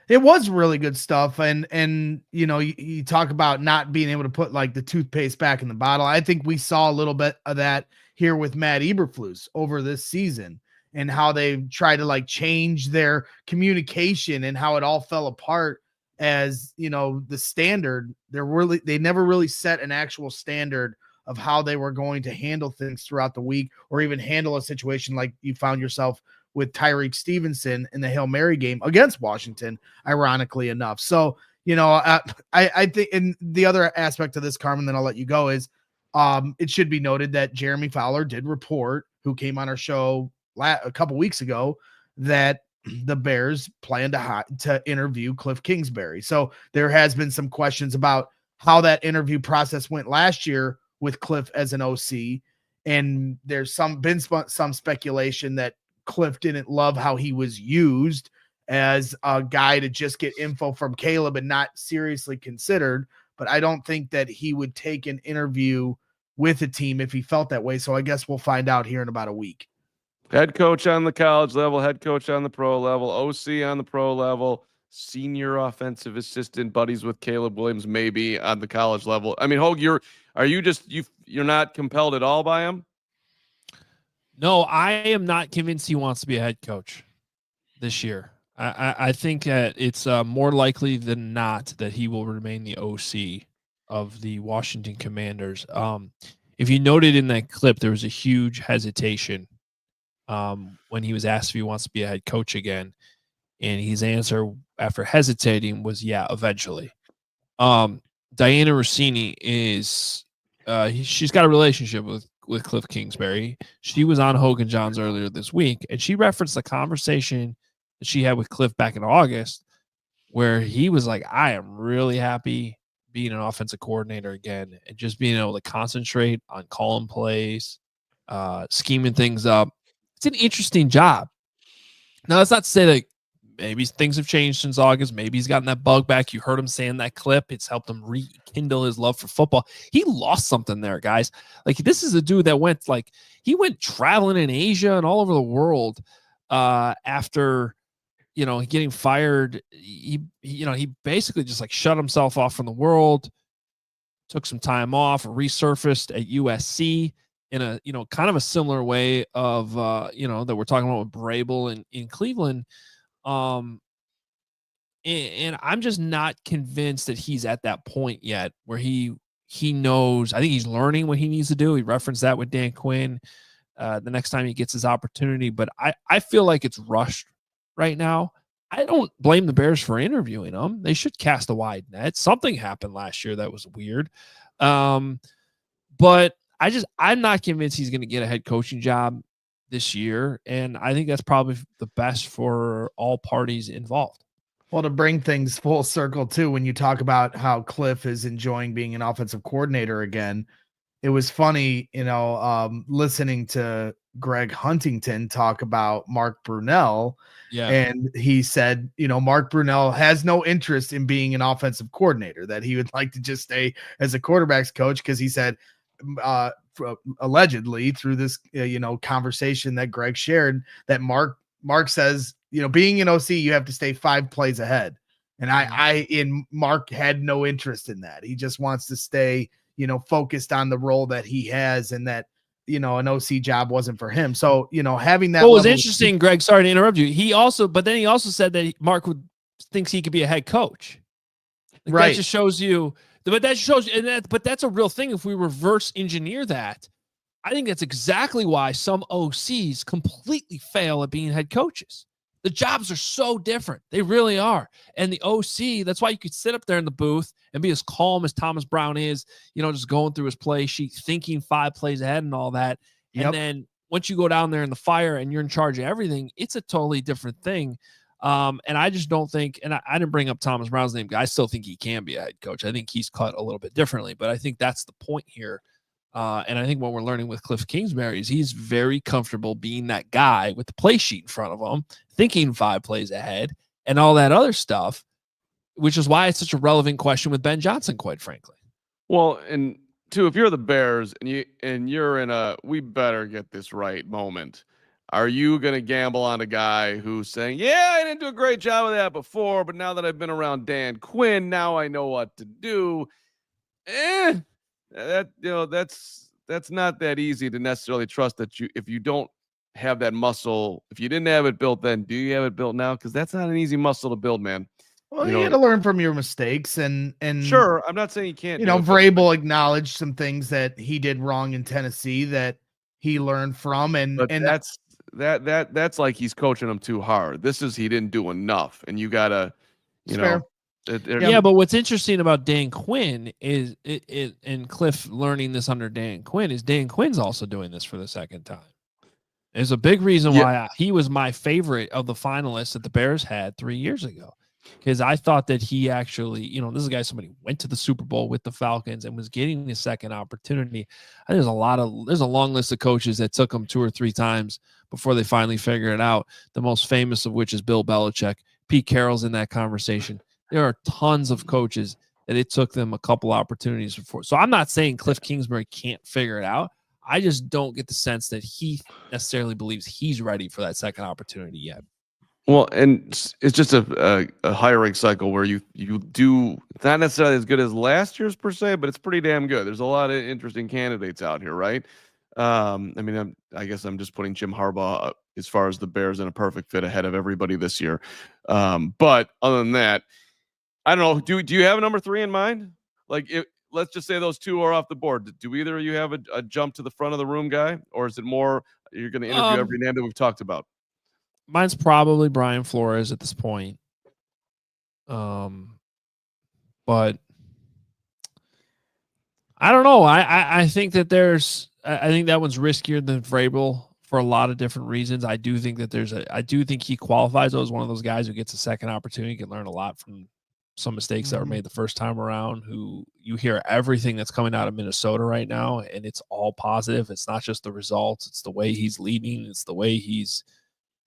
B: it was really good stuff. And you talk about not being able to put like the toothpaste back in the bottle. I think we saw a little bit of that here with Matt Eberflus over this season and how they tried to like change their communication and how it all fell apart as, the standard. They never really set an actual standard of how they were going to handle things throughout the week or even handle a situation like you found yourself with Tyreek Stevenson in the Hail Mary game against Washington, ironically enough. So, I think, and the other aspect of this, Carmen, then I'll let you go, is it should be noted that Jeremy Fowler did report, who came on our show a couple weeks ago, that the Bears plan to interview Kliff Kingsbury. So there has been some questions about how that interview process went last year with Kliff as an OC. And there's been some speculation that Kliff didn't love how he was used as a guy to just get info from Caleb and not seriously considered. But I don't think that he would take an interview with a team if he felt that way. So I guess we'll find out here in about a week.
A: Head coach on the college level, head coach on the pro level, OC on the pro level, senior offensive assistant, buddies with Caleb Williams, maybe on the college level. I mean, Hoge, you're not compelled at all by him?
C: No, I am not convinced he wants to be a head coach this year. I think that it's more likely than not that he will remain the OC of the Washington Commanders. If you noted in that clip, there was a huge hesitation when he was asked if he wants to be a head coach again. And his answer after hesitating was, yeah, eventually. Diana Rossini is she's got a relationship with Kliff Kingsbury. She was on Hoge and John's earlier this week, and she referenced the conversation that she had with Kliff back in August, where he was like, I am really happy being an offensive coordinator again and just being able to concentrate on calling plays, scheming things up. It's an interesting job. Now, that's not to say that maybe things have changed since August. Maybe he's gotten that bug back. You heard him say in that clip. It's helped him rekindle his love for football. He lost something there, guys. Like, this is a dude that went traveling in Asia and all over the world after, getting fired. He basically just shut himself off from the world, took some time off, resurfaced at USC in a, kind of a similar way of, that we're talking about with Vrabel in Cleveland. And I'm just not convinced that he's at that point yet where he knows. I think he's learning what he needs to do. He referenced that with Dan Quinn the next time he gets his opportunity, but I feel like it's rushed right now. I don't blame the Bears for interviewing him. They should cast a wide net. Something happened last year that was weird. But I'm not convinced he's going to get a head coaching job this year, and I think that's probably the best for all parties involved.
B: Well, to bring things full circle too, when you talk about how Kliff is enjoying being an offensive coordinator again, it was funny, listening to Greg Huntington talk about Mark Brunell.
C: Yeah.
B: And he said, Mark Brunell has no interest in being an offensive coordinator, that he would like to just stay as a quarterbacks coach, because he said, allegedly through this conversation that Greg shared, that Mark says, being an OC, you have to stay 5 plays ahead, and Mark had no interest in that. He just wants to stay focused on the role that he has, and that an OC job wasn't for him. So having that.
C: What was interesting, Greg, sorry to interrupt you, he also said that Mark thinks he could be a head coach.
B: Right.
C: That just shows you. But that's a real thing. If we reverse engineer that, I think that's exactly why some OCs completely fail at being head coaches. The jobs are so different. They really are. And the OC, that's why you could sit up there in the booth and be as calm as Thomas Brown is, just going through his play sheet, thinking 5 plays ahead and all that. Yep. And then once you go down there in the fire and you're in charge of everything, it's a totally different thing. And I just don't think, and I didn't bring up Thomas Brown's name, I still think he can be a head coach. I think he's cut a little bit differently, but I think that's the point here. And I think what we're learning with Kliff Kingsbury is he's very comfortable being that guy with the play sheet in front of him, thinking 5 plays ahead and all that other stuff, which is why it's such a relevant question with Ben Johnson, quite frankly.
A: Well, and two, if you're the Bears and you're in a we better get this right moment, are you going to gamble on a guy who's saying, yeah, I didn't do a great job of that before, but now that I've been around Dan Quinn, now I know what to do? That's not that easy to necessarily trust that if you don't have that muscle, if you didn't have it built then, do you have it built now? Because that's not an easy muscle to build, man.
B: Well, you got to learn from your mistakes, and
A: sure, I'm not saying you can't.
B: Vrabel acknowledged some things that he did wrong in Tennessee that he learned from, and
A: that's like he's coaching them too hard. This is he didn't do enough, and you gotta,
C: but what's interesting about Dan Quinn is and Kliff learning this under Dan Quinn is Dan Quinn's also doing this for the second time. There's a big reason why he was my favorite of the finalists that the Bears had 3 years ago, because I thought that he actually, this is a guy, somebody went to the Super Bowl with the Falcons and was getting his second opportunity. I think there's a long list of coaches that took him 2 or 3 times before they finally figured it out. The most famous of which is Bill Belichick. Pete Carroll's in that conversation. There are tons of coaches that it took them a couple opportunities before. So I'm not saying Kliff Kingsbury can't figure it out. I just don't get the sense that he necessarily believes he's ready for that second opportunity yet.
A: Well, and it's just a hiring cycle where you do, it's not necessarily as good as last year's per se, but it's pretty damn good. There's a lot of interesting candidates out here, right? I guess I'm just putting Jim Harbaugh up as far as the Bears in a perfect fit ahead of everybody this year. But other than that, I don't know. Do you have a number 3 in mind? Like let's just say those two are off the board. Do either of you have a jump to the front of the room guy, or is it more you're going to interview every name that we've talked about?
C: Mine's probably Brian Flores at this point. But I don't know. I think that I think that one's riskier than Vrabel for a lot of different reasons. I do think that I do think he qualifies as one of those guys who gets a second opportunity, can learn a lot from some mistakes that were made the first time around, who you hear everything that's coming out of Minnesota right now, and it's all positive. It's not just the results. It's the way he's leading. It's the way he's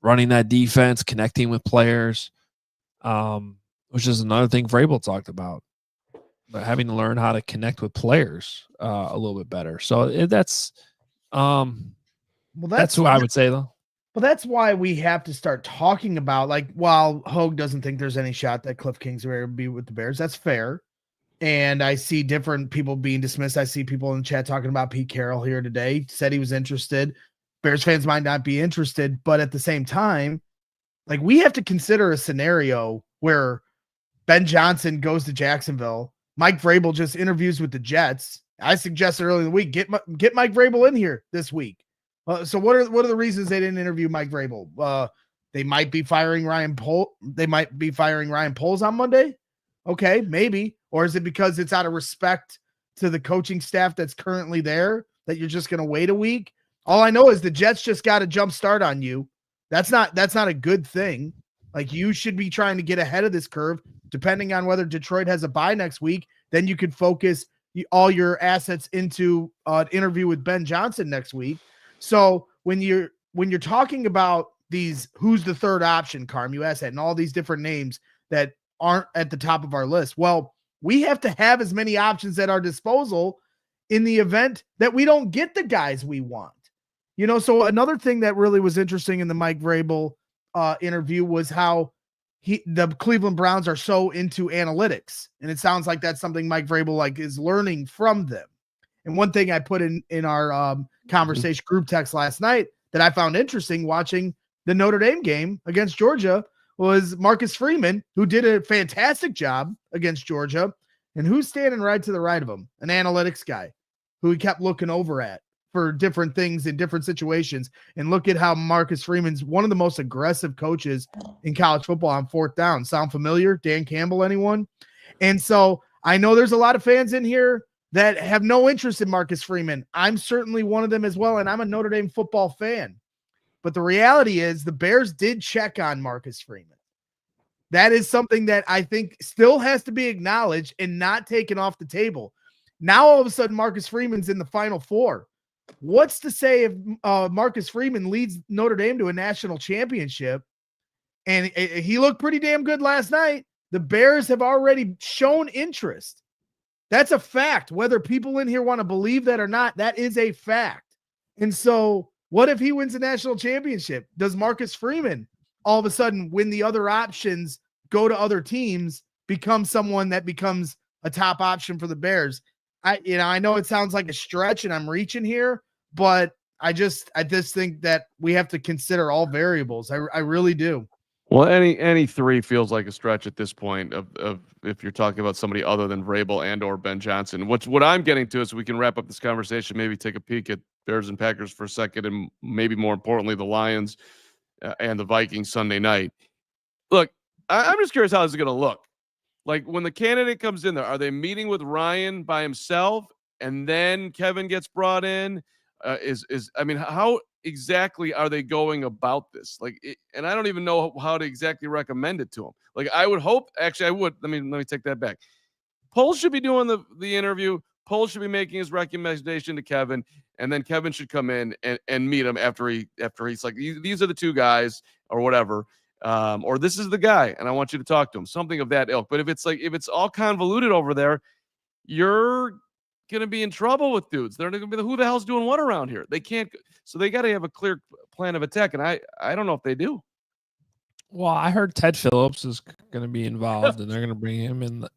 C: running that defense, connecting with players, which is another thing Vrabel talked about, having to learn how to connect with players a little bit better. So that's who I would say, though.
B: Well, that's why we have to start talking about, like, while Hoge doesn't think there's any shot that Kliff Kingsbury will be with the Bears, that's fair. And I see different people being dismissed. I see people in the chat talking about Pete Carroll here today, said he was interested. Bears fans might not be interested, but at the same time, like, we have to consider a scenario where Ben Johnson goes to Jacksonville. Mike Vrabel just interviews with the Jets. I suggested earlier in the week, get Mike Vrabel in here this week. So what are the reasons they didn't interview Mike Vrabel? They might be firing Ryan Poles on Monday. Okay, maybe. Or is it because it's out of respect to the coaching staff that's currently there that you're just going to wait a week? All I know is the Jets just got a jump start on you. That's not a good thing. Like, you should be trying to get ahead of this curve. Depending on whether Detroit has a bye next week, then you could focus all your assets into an interview with Ben Johnson next week. So when you're talking about these, who's the third option, Carm, you asked that, and all these different names that aren't at the top of our list. Well, we have to have as many options at our disposal in the event that we don't get the guys we want. You know, so another thing that really was interesting in the Mike Vrabel interview was how the Cleveland Browns are so into analytics. And it sounds like that's something Mike Vrabel is learning from them. And one thing I put in our conversation group text last night that I found interesting watching the Notre Dame game against Georgia was Marcus Freeman, who did a fantastic job against Georgia. And who's standing right to the right of him? An analytics guy who he kept looking over at for different things in different situations. And look at how Marcus Freeman's one of the most aggressive coaches in college football on fourth down. Sound familiar? Dan Campbell, anyone? And so I know there's a lot of fans in here that have no interest in Marcus Freeman. I'm certainly one of them as well, and I'm a Notre Dame football fan. But the reality is the Bears did check on Marcus Freeman. That is something that I think still has to be acknowledged and not taken off the table. Now, all of a sudden, Marcus Freeman's in the Final Four. What's to say if Marcus Freeman leads Notre Dame to a national championship? And he looked pretty damn good last night. The Bears have already shown interest. That's a fact. Whether people in here want to believe that or not, that is a fact. And so what if he wins a national championship? Does Marcus Freeman all of a sudden, when the other options go to other teams, become someone that becomes a top option for the Bears? I know it sounds like a stretch and I'm reaching here, but I just think that we have to consider all variables. I really do.
A: Well, any three feels like a stretch at this point of if you're talking about somebody other than Vrabel and or Ben Johnson. What I'm getting to is we can wrap up this conversation, maybe take a peek at Bears and Packers for a second, and maybe more importantly, the Lions and the Vikings Sunday night. Look, I'm just curious how this is going to look. Like, when the candidate comes in there, are they meeting with Ryan by himself and then Kevin gets brought in? How exactly are they going about this? And I don't even know how to exactly recommend it to them. Like, I would hope, actually I would, let me take that back. Poles should be doing the interview. Poles should be making his recommendation to Kevin, and then Kevin should come in and meet him after he's like, these are the two guys or whatever. Or this is the guy, and I want you to talk to him, something of that ilk. But if it's all convoluted over there, you're going to be in trouble with dudes. They're going to be who the hell's doing what around here? They can't. So they got to have a clear plan of attack. And I don't know if they do.
C: Well, I heard Ted Phillips is going to be involved and they're going to bring him in.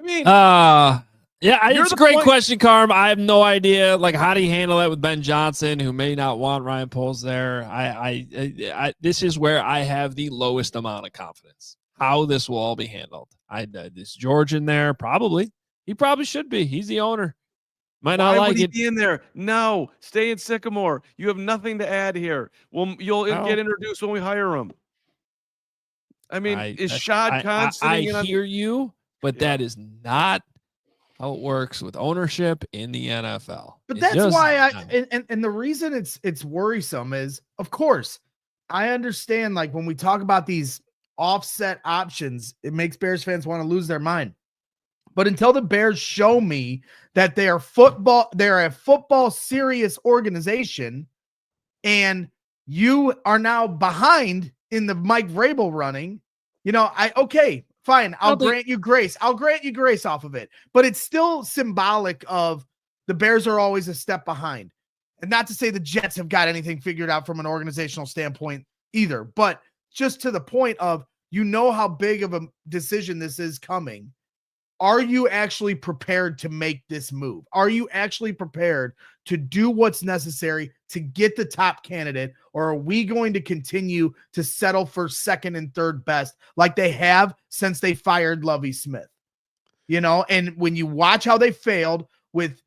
C: It's a great question, Carm. I have no idea. Like, how do you handle that with Ben Johnson, who may not want Ryan Poles there? This is where I have the lowest amount of confidence. how this will all be handled. Is George in there? Probably. He probably should be. He's the owner. Might not
A: Why
C: like
A: would he
C: it.
A: be in there? No, stay in Sycamore. You have nothing to add here. Well, you'll get introduced when we hire him. I mean, is Shad Khan sitting in on?
C: I hear you, but
A: Yeah.
C: that is not how it works with ownership in the NFL.
B: But
C: It's
B: that's
C: just
B: why
C: not.
B: and the reason it's worrisome is, of course, I understand, like, when we talk about these offset options, it makes Bears fans want to lose their mind. But until the Bears show me that they're a football serious organization, and you are now behind in the Mike Vrabel running, fine. I'll grant you grace. I'll grant you grace off of it. But it's still symbolic of the Bears are always a step behind. And not to say the Jets have got anything figured out from an organizational standpoint either, but just to the point of, how big of a decision this is coming. Are you actually prepared to make this move? Are you actually prepared to do what's necessary to get the top candidate? Or are we going to continue to settle for second and third best like they have since they fired Lovie Smith? And when you watch how they failed with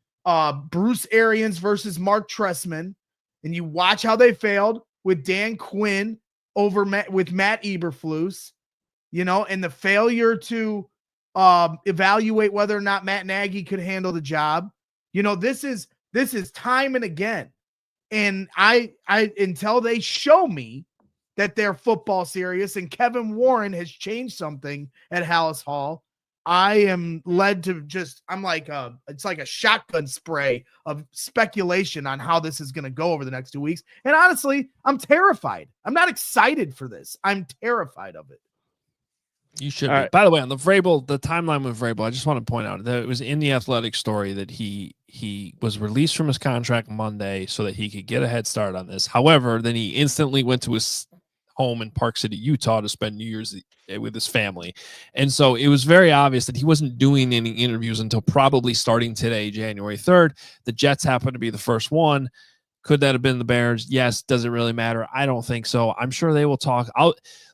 B: Bruce Arians versus Mark Trestman, and you watch how they failed with Dan Quinn with Matt Eberflus, and the failure to evaluate whether or not Matt Nagy could handle the job. This is time and again. And I until they show me that they're football serious and Kevin Warren has changed something at Hallis Hall, I am led to it's like a shotgun spray of speculation on how this is going to go over the next 2 weeks. And honestly, I'm terrified. I'm not excited for this. I'm terrified of it.
C: You should be. Right. By the way, on the timeline with Vrabel, I just want to point out that it was in the Athletic story that he was released from his contract Monday so that he could get a head start on this. However, then he instantly went to his home in Park City, Utah to spend New Year's with his family. And so it was very obvious that he wasn't doing any interviews until probably starting today, January 3rd. The Jets happened to be the first one. Could that have been the Bears? Yes. Does it really matter? I don't think so. I'm sure they will talk.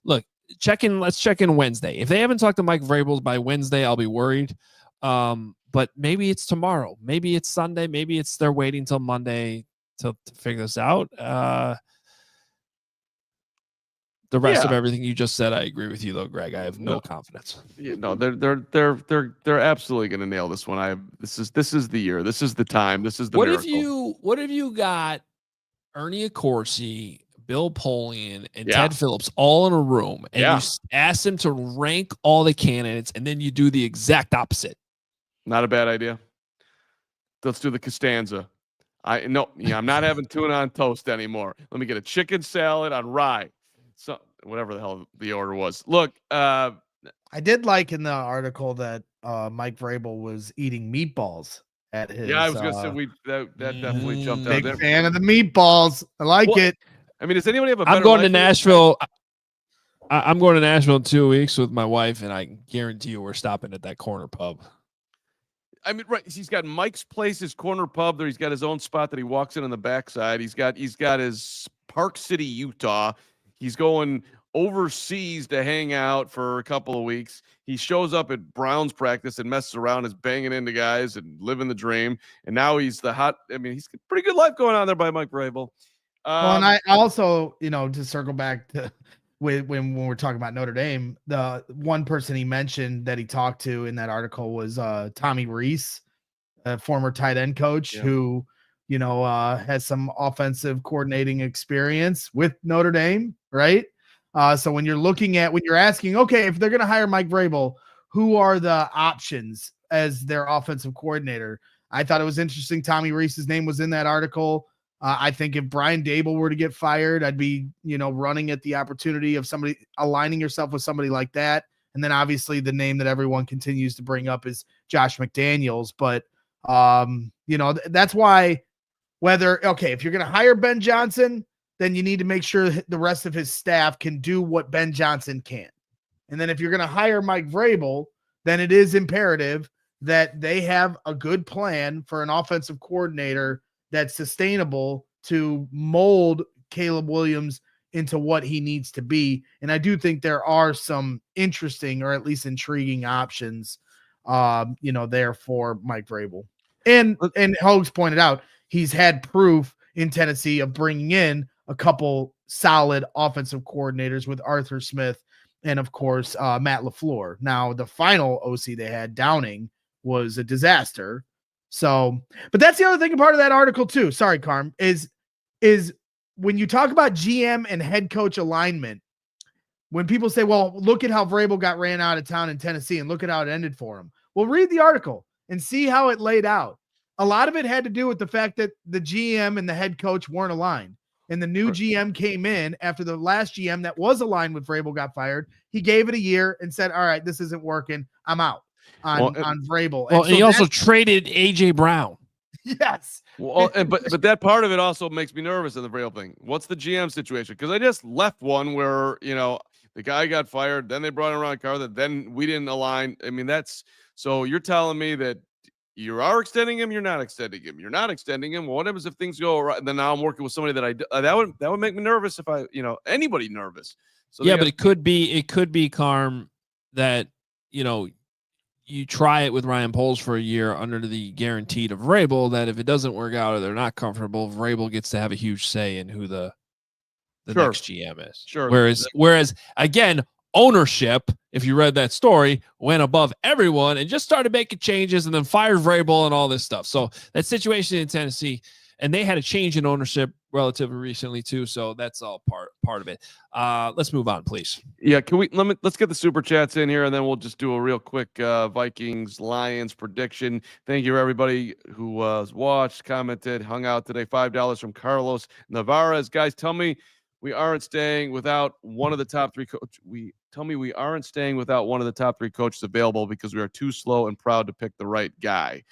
C: Let's check in Wednesday. If they haven't talked to Mike Vrabel by Wednesday, I'll be worried. But maybe it's tomorrow. Maybe it's Sunday. Maybe they're waiting till Monday to figure this out. The rest of everything you just said, I agree with you though, Greg. I have no confidence.
A: Yeah, no, they're absolutely going to nail this one. This is the year. This is the time. This is the miracle.
C: What if you got Ernie Accorsi, Bill Polian, and Ted Phillips all in a room, and you ask them to rank all the candidates, and then you do the exact opposite?
A: Not a bad idea. Let's do the Costanza. I'm not having tuna on toast anymore. Let me get a chicken salad on rye. So whatever the hell the order was. Look,
B: I did like in the article that Mike Vrabel was eating meatballs at his.
A: Yeah, I was gonna say that definitely jumped out.
B: Big fan of the meatballs. I like it.
A: I mean, does anybody have a better
C: I'm going to
A: life
C: Nashville. I'm going to Nashville in 2 weeks with my wife, and I guarantee you we're stopping at that corner pub.
A: I mean, right. He's got Mike's Place, his corner pub there. He's got his own spot that he walks in on the backside. He's got his Park City, Utah. He's going overseas to hang out for a couple of weeks. He shows up at Browns practice and messes around, is banging into guys and living the dream. And now he's he's got a pretty good life going on there by Mike Vrabel.
B: Well, and I also, to circle back to when we're talking about Notre Dame, the one person he mentioned that he talked to in that article was Tommy Rees, a former tight end coach who, has some offensive coordinating experience with Notre Dame, right? So when you're asking, okay, if they're going to hire Mike Vrabel, who are the options as their offensive coordinator? I thought it was interesting. Tommy Rees's name was in that article. I think if Brian Dable were to get fired, I'd be, running at the opportunity of somebody aligning yourself with somebody like that. And then obviously the name that everyone continues to bring up is Josh McDaniels. But, that's why if you're going to hire Ben Johnson, then you need to make sure the rest of his staff can do what Ben Johnson can. And then if you're going to hire Mike Vrabel, then it is imperative that they have a good plan for an offensive coordinator that's sustainable to mold Caleb Williams into what he needs to be. And I do think there are some interesting or at least intriguing options, there for Mike Vrabel. And Hoge pointed out he's had proof in Tennessee of bringing in a couple solid offensive coordinators with Arthur Smith and, of course, Matt LaFleur. Now, the final OC they had, Downing, was a disaster. So, but that's the other thing, part of that article too. Sorry, Carm, is when you talk about GM and head coach alignment, when people say, well, look at how Vrabel got ran out of town in Tennessee and look at how it ended for him. Well, read the article and see how it laid out. A lot of it had to do with the fact that the GM and the head coach weren't aligned. And the new GM came in after the last GM that was aligned with Vrabel got fired. He gave it a year and said, all right, this isn't working. I'm out on Vrabel.
C: Well, and he also traded A.J. Brown.
B: Yes.
A: Well, but that part of it also makes me nervous in the Vrabel thing. What's the GM situation? Because I just left one where, the guy got fired, then they brought in Ron Carter, then we didn't align. I mean, so you're telling me that you are extending him, you're not extending him. You're not extending him. Well, what happens if things go right? Then now I'm working with somebody that would make me nervous if anybody nervous. So
C: yeah, but it could be Carm that, you try it with Ryan Poles for a year under the guarantee of Vrabel that if it doesn't work out or they're not comfortable, Vrabel gets to have a huge say in who the next GM is.
A: Sure.
C: Whereas again, ownership, if you read that story, went above everyone and just started making changes and then fired Vrabel and all this stuff. So that situation in Tennessee, and they had a change in ownership relatively recently too. So that's all part of it. Let's move on, please.
A: Yeah, let's get the super chats in here and then we'll just do a real quick Vikings Lions prediction. Thank you everybody who watched, commented, hung out today. $5 from Carlos Navarez. Guys, tell me we aren't staying without one of the top three we aren't staying without one of the top three coaches available because we are too slow and proud to pick the right guy.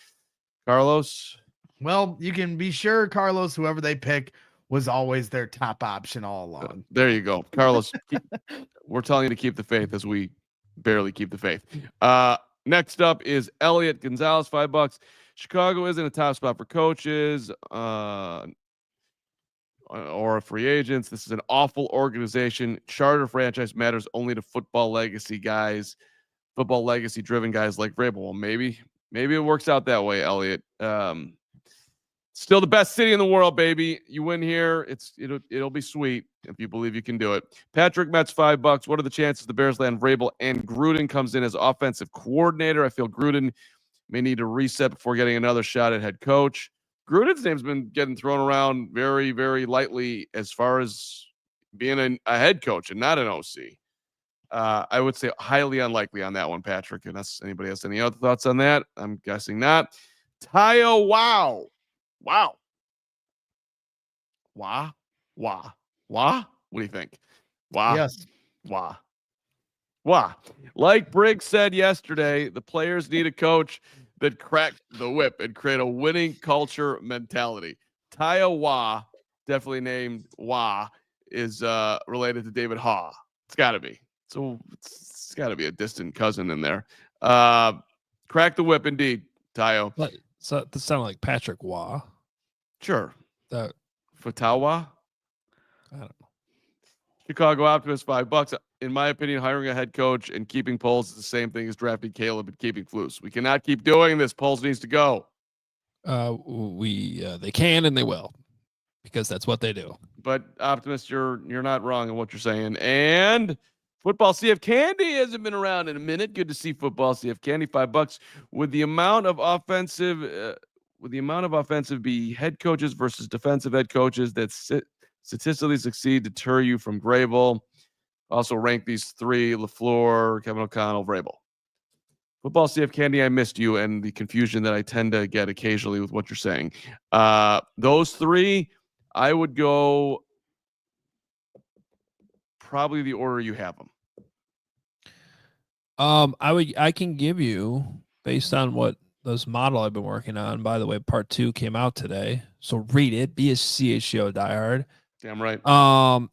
A: Carlos?
B: Well, you can be sure, Carlos, whoever they pick was always their top option all along.
A: There you go. Carlos, we're telling you to keep the faith as we barely keep the faith. Next up is Elliot Gonzalez, $5. Chicago isn't a top spot for coaches or free agents. This is an awful organization. Charter franchise matters only to football legacy driven guys like Vrabel. Well, maybe it works out that way, Elliot. Still the best city in the world, baby. You win here, it'll be sweet if you believe you can do it. Patrick Metz, $5. What are the chances the Bears land Vrabel and Gruden comes in as offensive coordinator? I feel Gruden may need to reset before getting another shot at head coach. Gruden's name's been getting thrown around very, very lightly as far as being a head coach and not an OC. I would say highly unlikely on that one, Patrick. Unless anybody has any other thoughts on that, I'm guessing not. Tayo, wow. Wah. What do you think? Wah.
B: Yes.
A: Wah. Like Briggs said yesterday, the players need a coach that cracked the whip and create a winning culture mentality. Tayo Wah, definitely named Wah, is related to David Haw. It's got to be. So it's got to be a distant cousin in there. Crack the whip, indeed, Tayo.
C: So that sounded like Patrick Waugh.
A: Sure. Fatawa?
C: I don't know.
A: Chicago Optimist, $5. In my opinion, hiring a head coach and keeping Poles is the same thing as drafting Caleb and keeping Flus. We cannot keep doing this. Poles needs to go.
C: They can and they will, because that's what they do.
A: But Optimist, you're not wrong in what you're saying. And Football CF Candy hasn't been around in a minute. Good to see Football CF Candy, $5. With the amount of offensive be head coaches versus defensive head coaches that statistically succeed, deter you from Vrabel. Also rank these three: LaFleur, Kevin O'Connell, Vrabel. Football CF Candy, I missed you and the confusion that I tend to get occasionally with what you're saying. Those three, I would go probably the order you have them.
C: I can give you, based on what this model I've been working on. By the way, part 2 came out today, so read it. Be a CHGO diehard.
A: Damn right.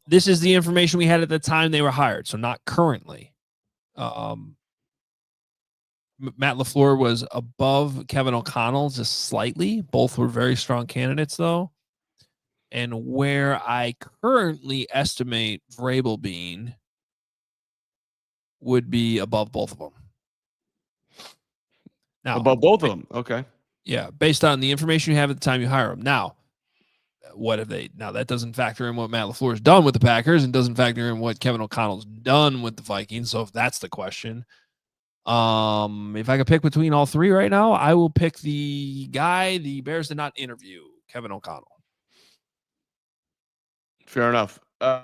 C: This is the information we had at the time they were hired, so not currently. Matt LaFleur was above Kevin O'Connell just slightly. Both were very strong candidates, though. and where I currently estimate Vrabel being would be above both of them. Now,
A: Above both of them. Okay.
C: yeah, based on the information you have at the time you hire them. Now, what have they? Now, that doesn't factor in what Matt LaFleur's done with the Packers and doesn't factor in what Kevin O'Connell's done with the Vikings. So if that's the question, if I could pick between all three right now, I will pick the guy the Bears did not interview, Kevin O'Connell.
A: Fair enough. By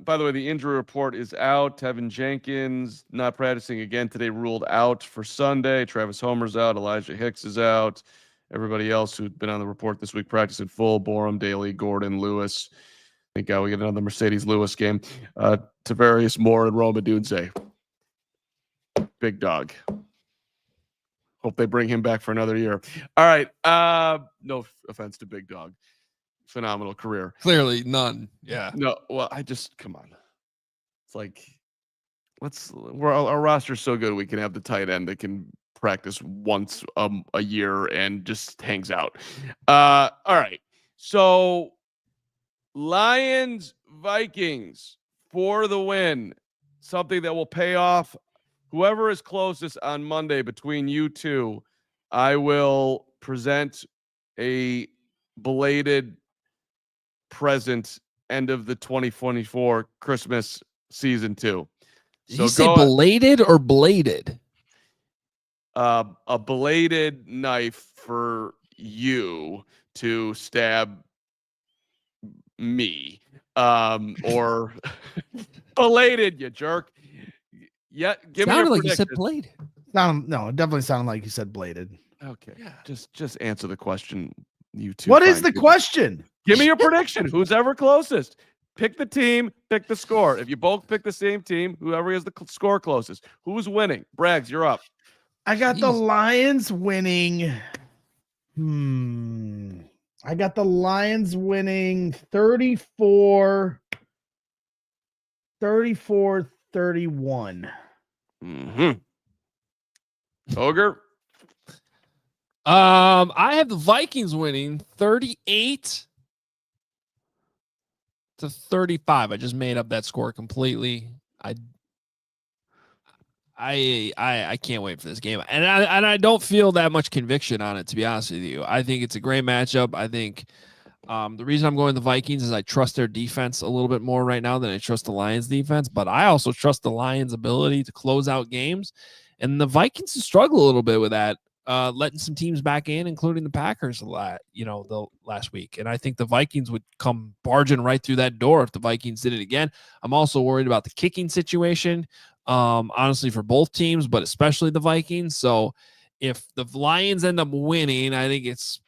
A: the way, the injury report is out. Tevin Jenkins not practicing again today, ruled out for Sunday. Travis Homer's out. Elijah Hicks is out. Everybody else who'd been on the report this week practice in full. Borum, Daly, Gordon, Lewis. Thank God we get another Mercedes Lewis game. Tavarius Moore and Roma Dunze. Big dog. Hope they bring him back for another year. All right. No offense to Big Dog. Phenomenal career.
C: Clearly none. Yeah.
A: No, well, come on. It's like our roster's so good we can have the tight end that can practice once a year and just hangs out. All right. So Lions Vikings for the win. Something that will pay off. Whoever is closest on Monday between you two, I will present a belated present end of the 2024 Christmas season 2.
C: Did you say belated or bladed?
A: A bladed knife for you to stab me. Or belated, you jerk. Yeah, give me your
C: like
A: prediction.
C: you said bladed.
B: No, it definitely sounded like you said bladed.
A: Okay. Yeah. Just answer the question. You two.
B: What is the question?
A: Give me your prediction. Who's ever closest? Pick the team, pick the score. If you both pick the same team, whoever has the score closest. Who's winning? Braggs, you're up.
B: I got the Lions winning. I got the Lions winning 34-31.
A: Ogre?
C: I have the Vikings winning 38-35. I just made up that score completely. I can't wait for this game, and I don't feel that much conviction on it, to be honest with you. I think it's a great matchup. I think the reason I'm going the Vikings is I trust their defense a little bit more right now than I trust the Lions defense, but I also trust the Lions' ability to close out games, and the Vikings struggle a little bit with that, letting some teams back in, including the Packers the last week. And I think the Vikings would come barging right through that door if the Vikings did it again. I'm also worried about the kicking situation. Honestly, for both teams, but especially the Vikings. So if the Lions end up winning, I think it's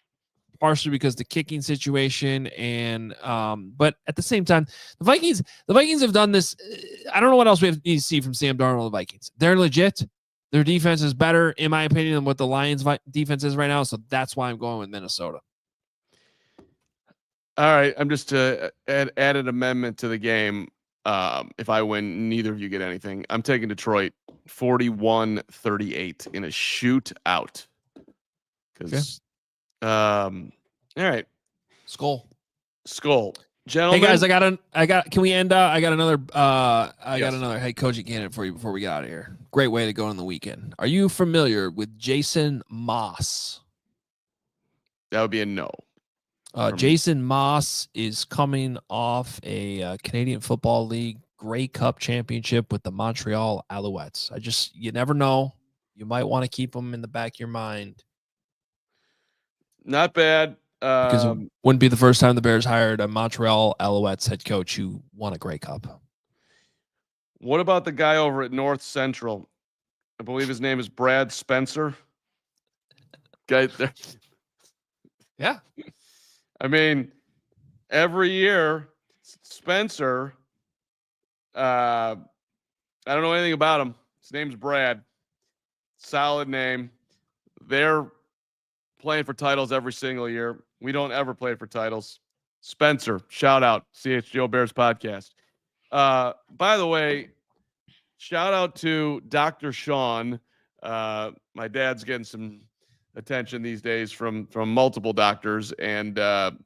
C: partially because the kicking situation and but at the same time, the Vikings have done this. I don't know what else we need to see from Sam Darnold and the Vikings. They're legit. Their defense is better, in my opinion, than what the Lions defense is right now. So that's why I'm going with Minnesota.
A: All right. I'm just to add an amendment to the game. If I win, neither of you get anything. I'm taking Detroit 41-38 in a shootout. Because, all right.
C: Skull.
A: Gentlemen.
C: Hey guys, can we end? I got another head coaching candidate for you before we get out of here. Great way to go on the weekend. Are you familiar with Jason Moss?
A: That would be a no.
C: Jason Moss is coming off a Canadian Football League Grey Cup championship with the Montreal Alouettes. You never know. You might want to keep them in the back of your mind.
A: Not bad.
C: Because it wouldn't be the first time the Bears hired a Montreal Alouettes head coach who won a Grey Cup.
A: What about the guy over at North Central? I believe his name is Brad Spencer. Guy there.
C: Yeah.
A: I mean, every year, Spencer, I don't know anything about him. His name's Brad. Solid name. They're playing for titles every single year. We don't ever play for titles. Spencer, shout out, CHGO Bears Podcast. By the way, shout out to Dr. Sean. My dad's getting some attention these days from multiple doctors. And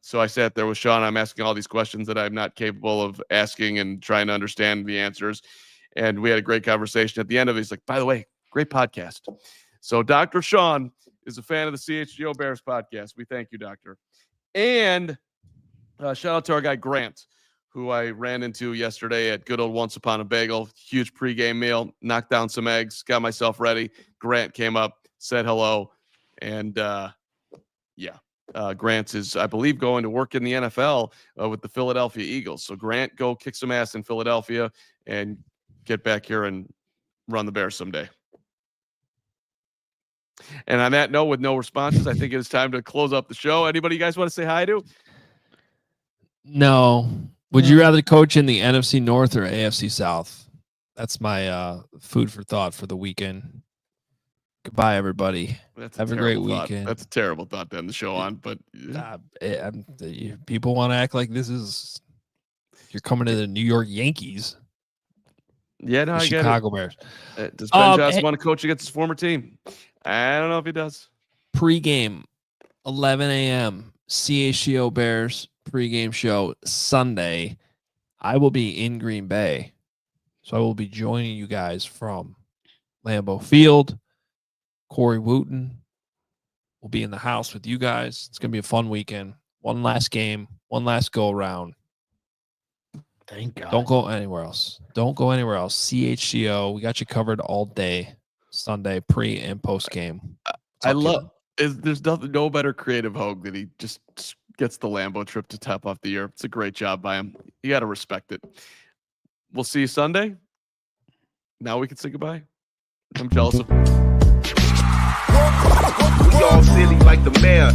A: so I sat there with Sean. I'm asking all these questions that I'm not capable of asking and trying to understand the answers. And we had a great conversation. At the end of it, he's like, by the way, great podcast. So Dr. Sean is a fan of the CHGO Bears podcast. We thank you, Doctor. And shout out to our guy, Grant, who I ran into yesterday at good old Once Upon a Bagel. Huge pregame meal, knocked down some eggs, got myself ready. Grant came up, said hello. And Grant is, I believe, going to work in the NFL with the Philadelphia Eagles. So Grant, go kick some ass in Philadelphia and get back here and run the Bears someday. And on that note, with no responses, I think it is time to close up the show. Anybody you guys want to say hi to?
C: No. Would you rather coach in the NFC North or AFC South? That's my food for thought for the weekend. Goodbye, everybody. Have a great weekend.
A: That's a terrible thought to end the show on, but
C: people want to act like this is you're coming to the New York Yankees.
A: Yeah, no, I get
C: Chicago
A: it.
C: Bears.
A: Does Ben Johnson want to coach against his former team? I don't know if he does.
C: Pre-game, 11 a.m. CHGO Bears pregame show Sunday. I will be in Green Bay, so I will be joining you guys from Lambeau Field. Corey Wooten will be in the house with you guys. It's going to be a fun weekend. One last game, one last go around.
B: Thank God.
C: Don't go anywhere else. Don't go anywhere else. CHGO, we got you covered all day, Sunday, pre and post game.
A: There's no better creative Hoge than he just gets the Lambeau trip to top off the year. It's a great job by him. You got to respect it. We'll see you Sunday. Now we can say goodbye. I'm jealous of.
H: We all silly like the mayor.